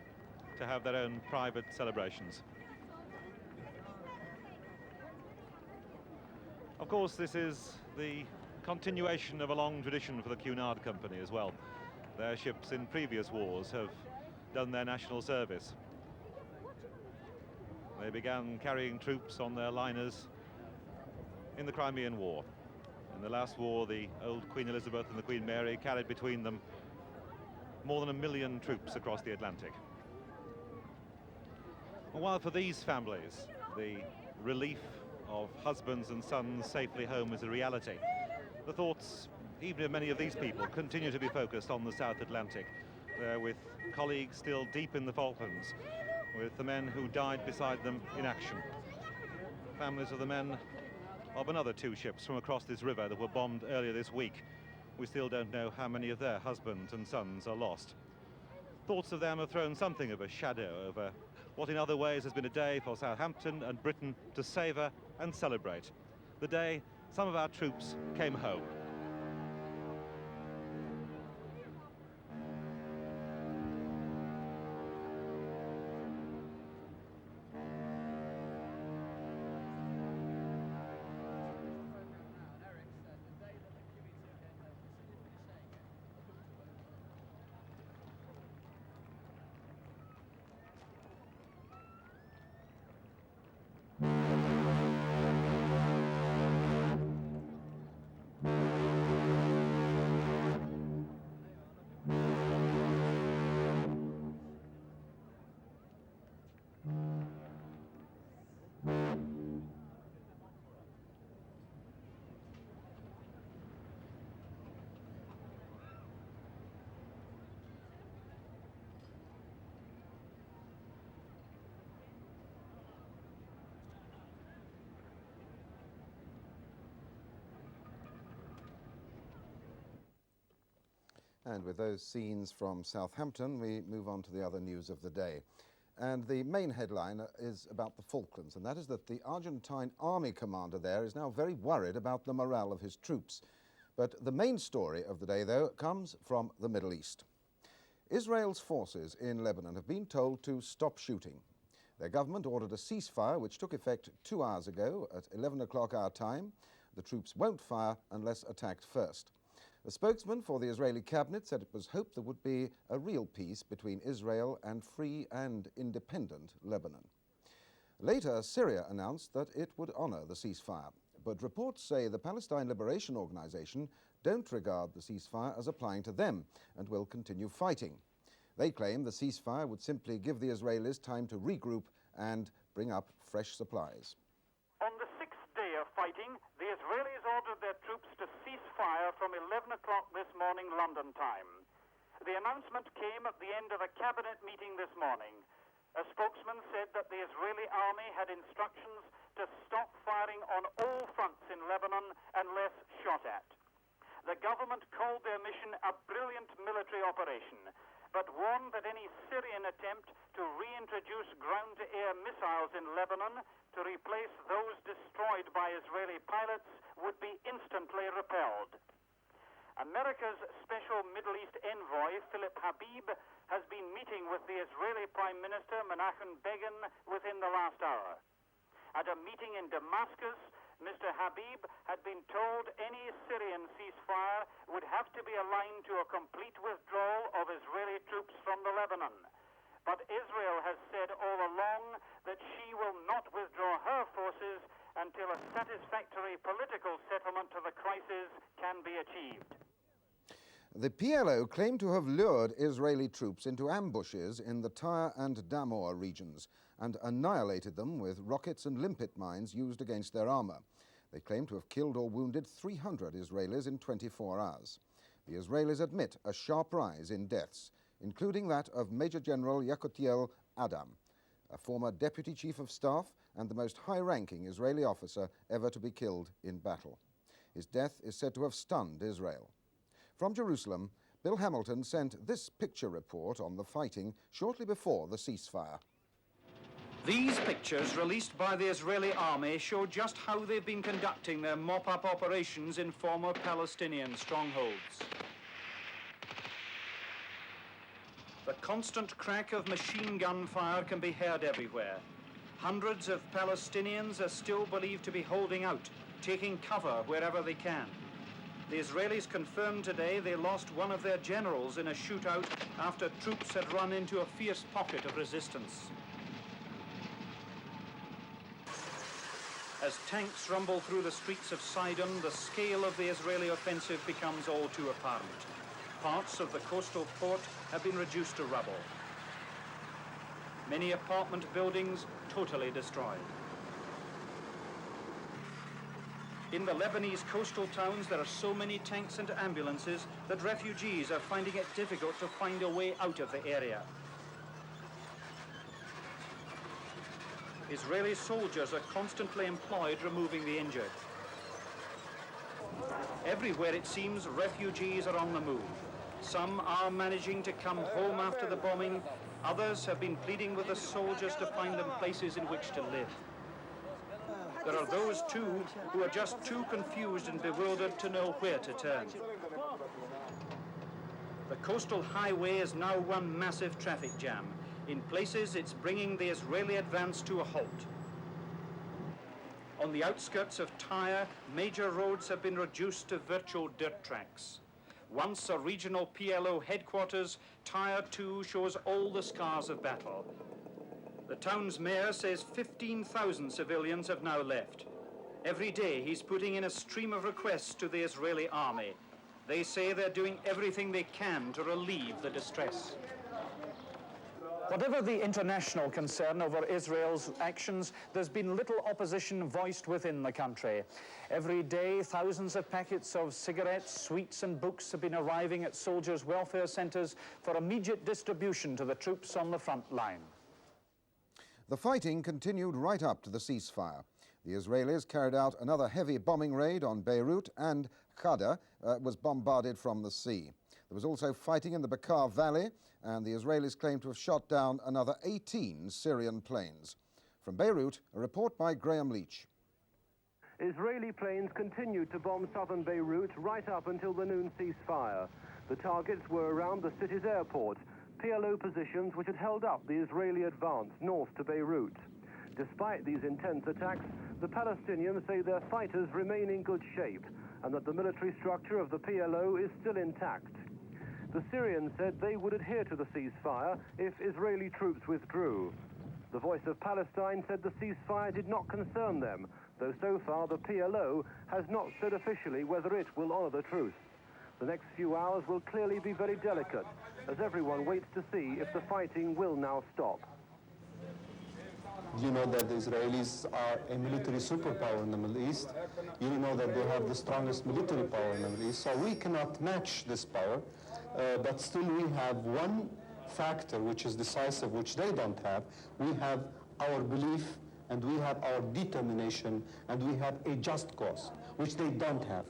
to have their own private celebrations. Of course, this is the continuation of a long tradition for the Cunard Company as well. Their ships in previous wars have done their national service. They began carrying troops on their liners in the Crimean War. In the last war, the old Queen Elizabeth and the Queen Mary carried between them more than 1 million troops across the Atlantic. And while for these families, the relief of husbands and sons safely home is a reality, the thoughts, even of many of these people, continue to be focused on the South Atlantic, with colleagues still deep in the Falklands, with the men who died beside them in action. Families of the men of another 2 ships from across this river that were bombed earlier this week. We still don't know how many of their husbands and sons are lost. Thoughts of them have thrown something of a shadow over what in other ways has been a day for Southampton and Britain to savour and celebrate. The day some of our troops came home. And with those scenes from Southampton, we move on to the other news of the day. And the main headline is about the Falklands, and that is that the Argentine army commander there is now very worried about the morale of his troops. But the main story of the day, though, comes from the Middle East. Israel's forces in Lebanon have been told to stop shooting. Their government ordered a ceasefire which took effect 2 hours ago at 11 o'clock our time. The troops won't fire unless attacked first. A spokesman for the Israeli cabinet said it was hoped there would be a real peace between Israel and free and independent Lebanon. Later, Syria announced that it would honor the ceasefire, but reports say the Palestine Liberation Organization don't regard the ceasefire as applying to them and will continue fighting. They claim the ceasefire would simply give the Israelis time to regroup and bring up fresh supplies. On the sixth day of fighting, the Israelis ordered their troops to cease fire from 11 o'clock this morning London time. The announcement came at the end of a cabinet meeting this morning. A spokesman said that the Israeli army had instructions to stop firing on all fronts in Lebanon unless shot at. The government called their mission a brilliant military operation, but warned that any Syrian attempt to reintroduce ground-to-air missiles in Lebanon to replace those destroyed by Israeli pilots would be instantly repelled. America's special Middle East envoy, Philip Habib, has been meeting with the Israeli Prime Minister Menachem Begin within the last hour. At a meeting in Damascus, Mr. Habib had been told any Syrian ceasefire would have to be aligned to a complete withdrawal of Israeli troops from the Lebanon. But Israel has said all along that she will not withdraw her forces until a satisfactory political settlement to the crisis can be achieved. The PLO claimed to have lured Israeli troops into ambushes in the Tyre and Damour regions and annihilated them with rockets and limpet mines used against their armor. They claim to have killed or wounded 300 Israelis in 24 hours. The Israelis admit a sharp rise in deaths, including that of Major General Yakotiel Adam, a former Deputy Chief of Staff and the most high-ranking Israeli officer ever to be killed in battle. His death is said to have stunned Israel. From Jerusalem, Bill Hamilton sent this picture report on the fighting shortly before the ceasefire. These pictures released by the Israeli army show just how they've been conducting their mop-up operations in former Palestinian strongholds. The constant crack of machine gun fire can be heard everywhere. Hundreds of Palestinians are still believed to be holding out, taking cover wherever they can. The Israelis confirmed today they lost one of their generals in a shootout after troops had run into a fierce pocket of resistance. As tanks rumble through the streets of Sidon, the scale of the Israeli offensive becomes all too apparent. Parts of the coastal port have been reduced to rubble. Many apartment buildings totally destroyed. In the Lebanese coastal towns, there are so many tanks and ambulances that refugees are finding it difficult to find a way out of the area. Israeli soldiers are constantly employed removing the injured. Everywhere, it seems, refugees are on the move. Some are managing to come home after the bombing. Others have been pleading with the soldiers to find them places in which to live. There are those, too, who are just too confused and bewildered to know where to turn. The coastal highway is now one massive traffic jam. In places, it's bringing the Israeli advance to a halt. On the outskirts of Tyre, major roads have been reduced to virtual dirt tracks. Once a regional PLO headquarters, Tyre too shows all the scars of battle. The town's mayor says 15,000 civilians have now left. Every day he's putting in a stream of requests to the Israeli army. They say they're doing everything they can to relieve the distress. Whatever the international concern over Israel's actions, there's been little opposition voiced within the country. Every day, thousands of packets of cigarettes, sweets and books have been arriving at soldiers' welfare centers for immediate distribution to the troops on the front line. The fighting continued right up to the ceasefire. The Israelis carried out another heavy bombing raid on Beirut, and Qada was bombarded from the sea. There was also fighting in the Bekaa Valley, and the Israelis claim to have shot down another 18 Syrian planes. From Beirut, a report by Graham Leach. Israeli planes continued to bomb southern Beirut right up until the noon ceasefire. The targets were around the city's airport, PLO positions which had held up the Israeli advance north to Beirut. Despite these intense attacks, the Palestinians say their fighters remain in good shape and that the military structure of the PLO is still intact. The Syrians said they would adhere to the ceasefire if Israeli troops withdrew. The Voice of Palestine said the ceasefire did not concern them, though so far the PLO has not said officially whether it will honor the truce. The next few hours will clearly be very delicate, as everyone waits to see if the fighting will now stop. You know that the Israelis are a military superpower in the Middle East. You know that they have the strongest military power in the Middle East. So we cannot match this power, but still we have one factor which is decisive, which they don't have. We have our belief, and we have our determination, and we have a just cause, which they don't have.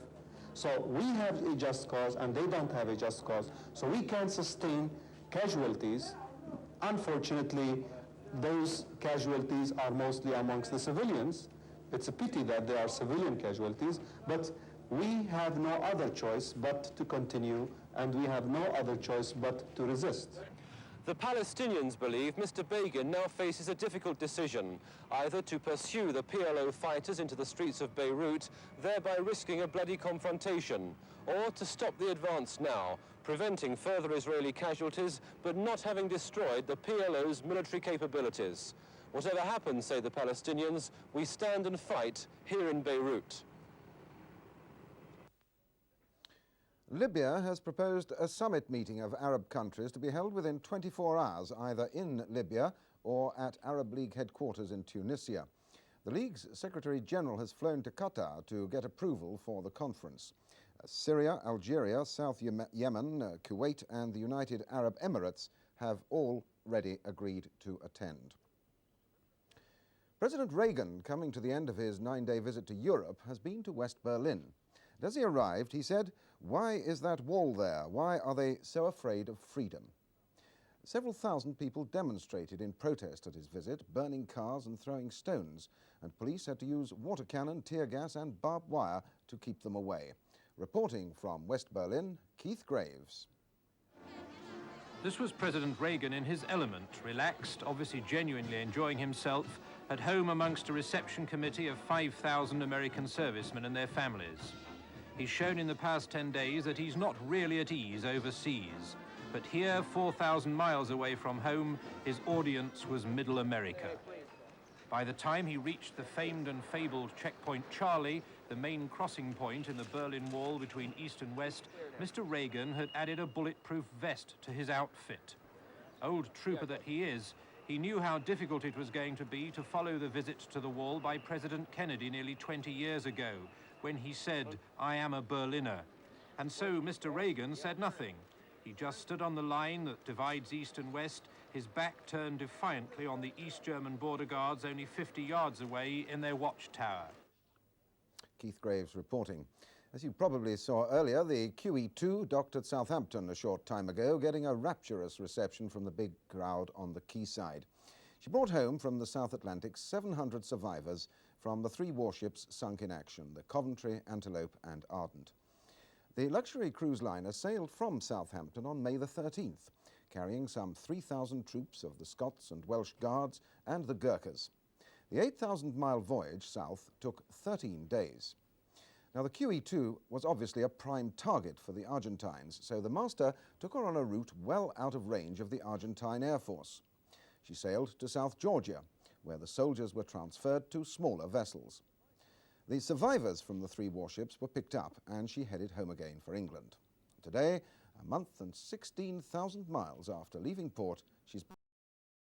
So we have a just cause, and they don't have a just cause. So we can sustain casualties. Unfortunately, those casualties are mostly amongst the civilians. It's a pity that there are civilian casualties, but we have no other choice but to continue, and we have no other choice but to resist. The Palestinians believe Mr. Begin now faces a difficult decision, either to pursue the PLO fighters into the streets of Beirut, thereby risking a bloody confrontation, or to stop the advance now, preventing further Israeli casualties, but not having destroyed the PLO's military capabilities. Whatever happens, say the Palestinians, we stand and fight here in Beirut. Libya has proposed a summit meeting of Arab countries to be held within 24 hours, either in Libya or at Arab League headquarters in Tunisia. The League's Secretary-General has flown to Qatar to get approval for the conference. Syria, Algeria, South Yemen, Kuwait and the United Arab Emirates have already agreed to attend. President Reagan, coming to the end of his 9-day visit to Europe, has been to West Berlin. And as he arrived, he said, "Why is that wall there? Why are they so afraid of freedom?" Several thousand people demonstrated in protest at his visit, burning cars and throwing stones, and police had to use water cannon, tear gas and barbed wire to keep them away. Reporting from West Berlin, Keith Graves. This was President Reagan in his element, relaxed, obviously genuinely enjoying himself, at home amongst a reception committee of 5,000 American servicemen and their families. He's shown in the past 10 days that he's not really at ease overseas. But here, 4,000 miles away from home, his audience was Middle America. By the time he reached the famed and fabled checkpoint Charlie, the main crossing point in the Berlin Wall between East and West, Mr. Reagan had added a bulletproof vest to his outfit. Old trooper that he is, he knew how difficult it was going to be to follow the visit to the wall by President Kennedy nearly 20 years ago, when he said, "I am a Berliner." And so Mr. Reagan said nothing. He just stood on the line that divides East and West, his back turned defiantly on the East German border guards only 50 yards away in their watchtower. Keith Graves reporting. As you probably saw earlier, the QE2 docked at Southampton a short time ago, getting a rapturous reception from the big crowd on the quayside. She brought home from the South Atlantic 700 survivors from the 3 warships sunk in action, the Coventry, Antelope and Ardent. The luxury cruise liner sailed from Southampton on May the 13th, carrying some 3,000 troops of the Scots and Welsh Guards and the Gurkhas. The 8,000-mile voyage south took 13 days. Now, the QE2 was obviously a prime target for the Argentines, so the master took her on a route well out of range of the Argentine Air Force. She sailed to South Georgia, where the soldiers were transferred to smaller vessels. The survivors from the 3 warships were picked up, and she headed home again for England. Today, a month and 16,000 miles after leaving port, she's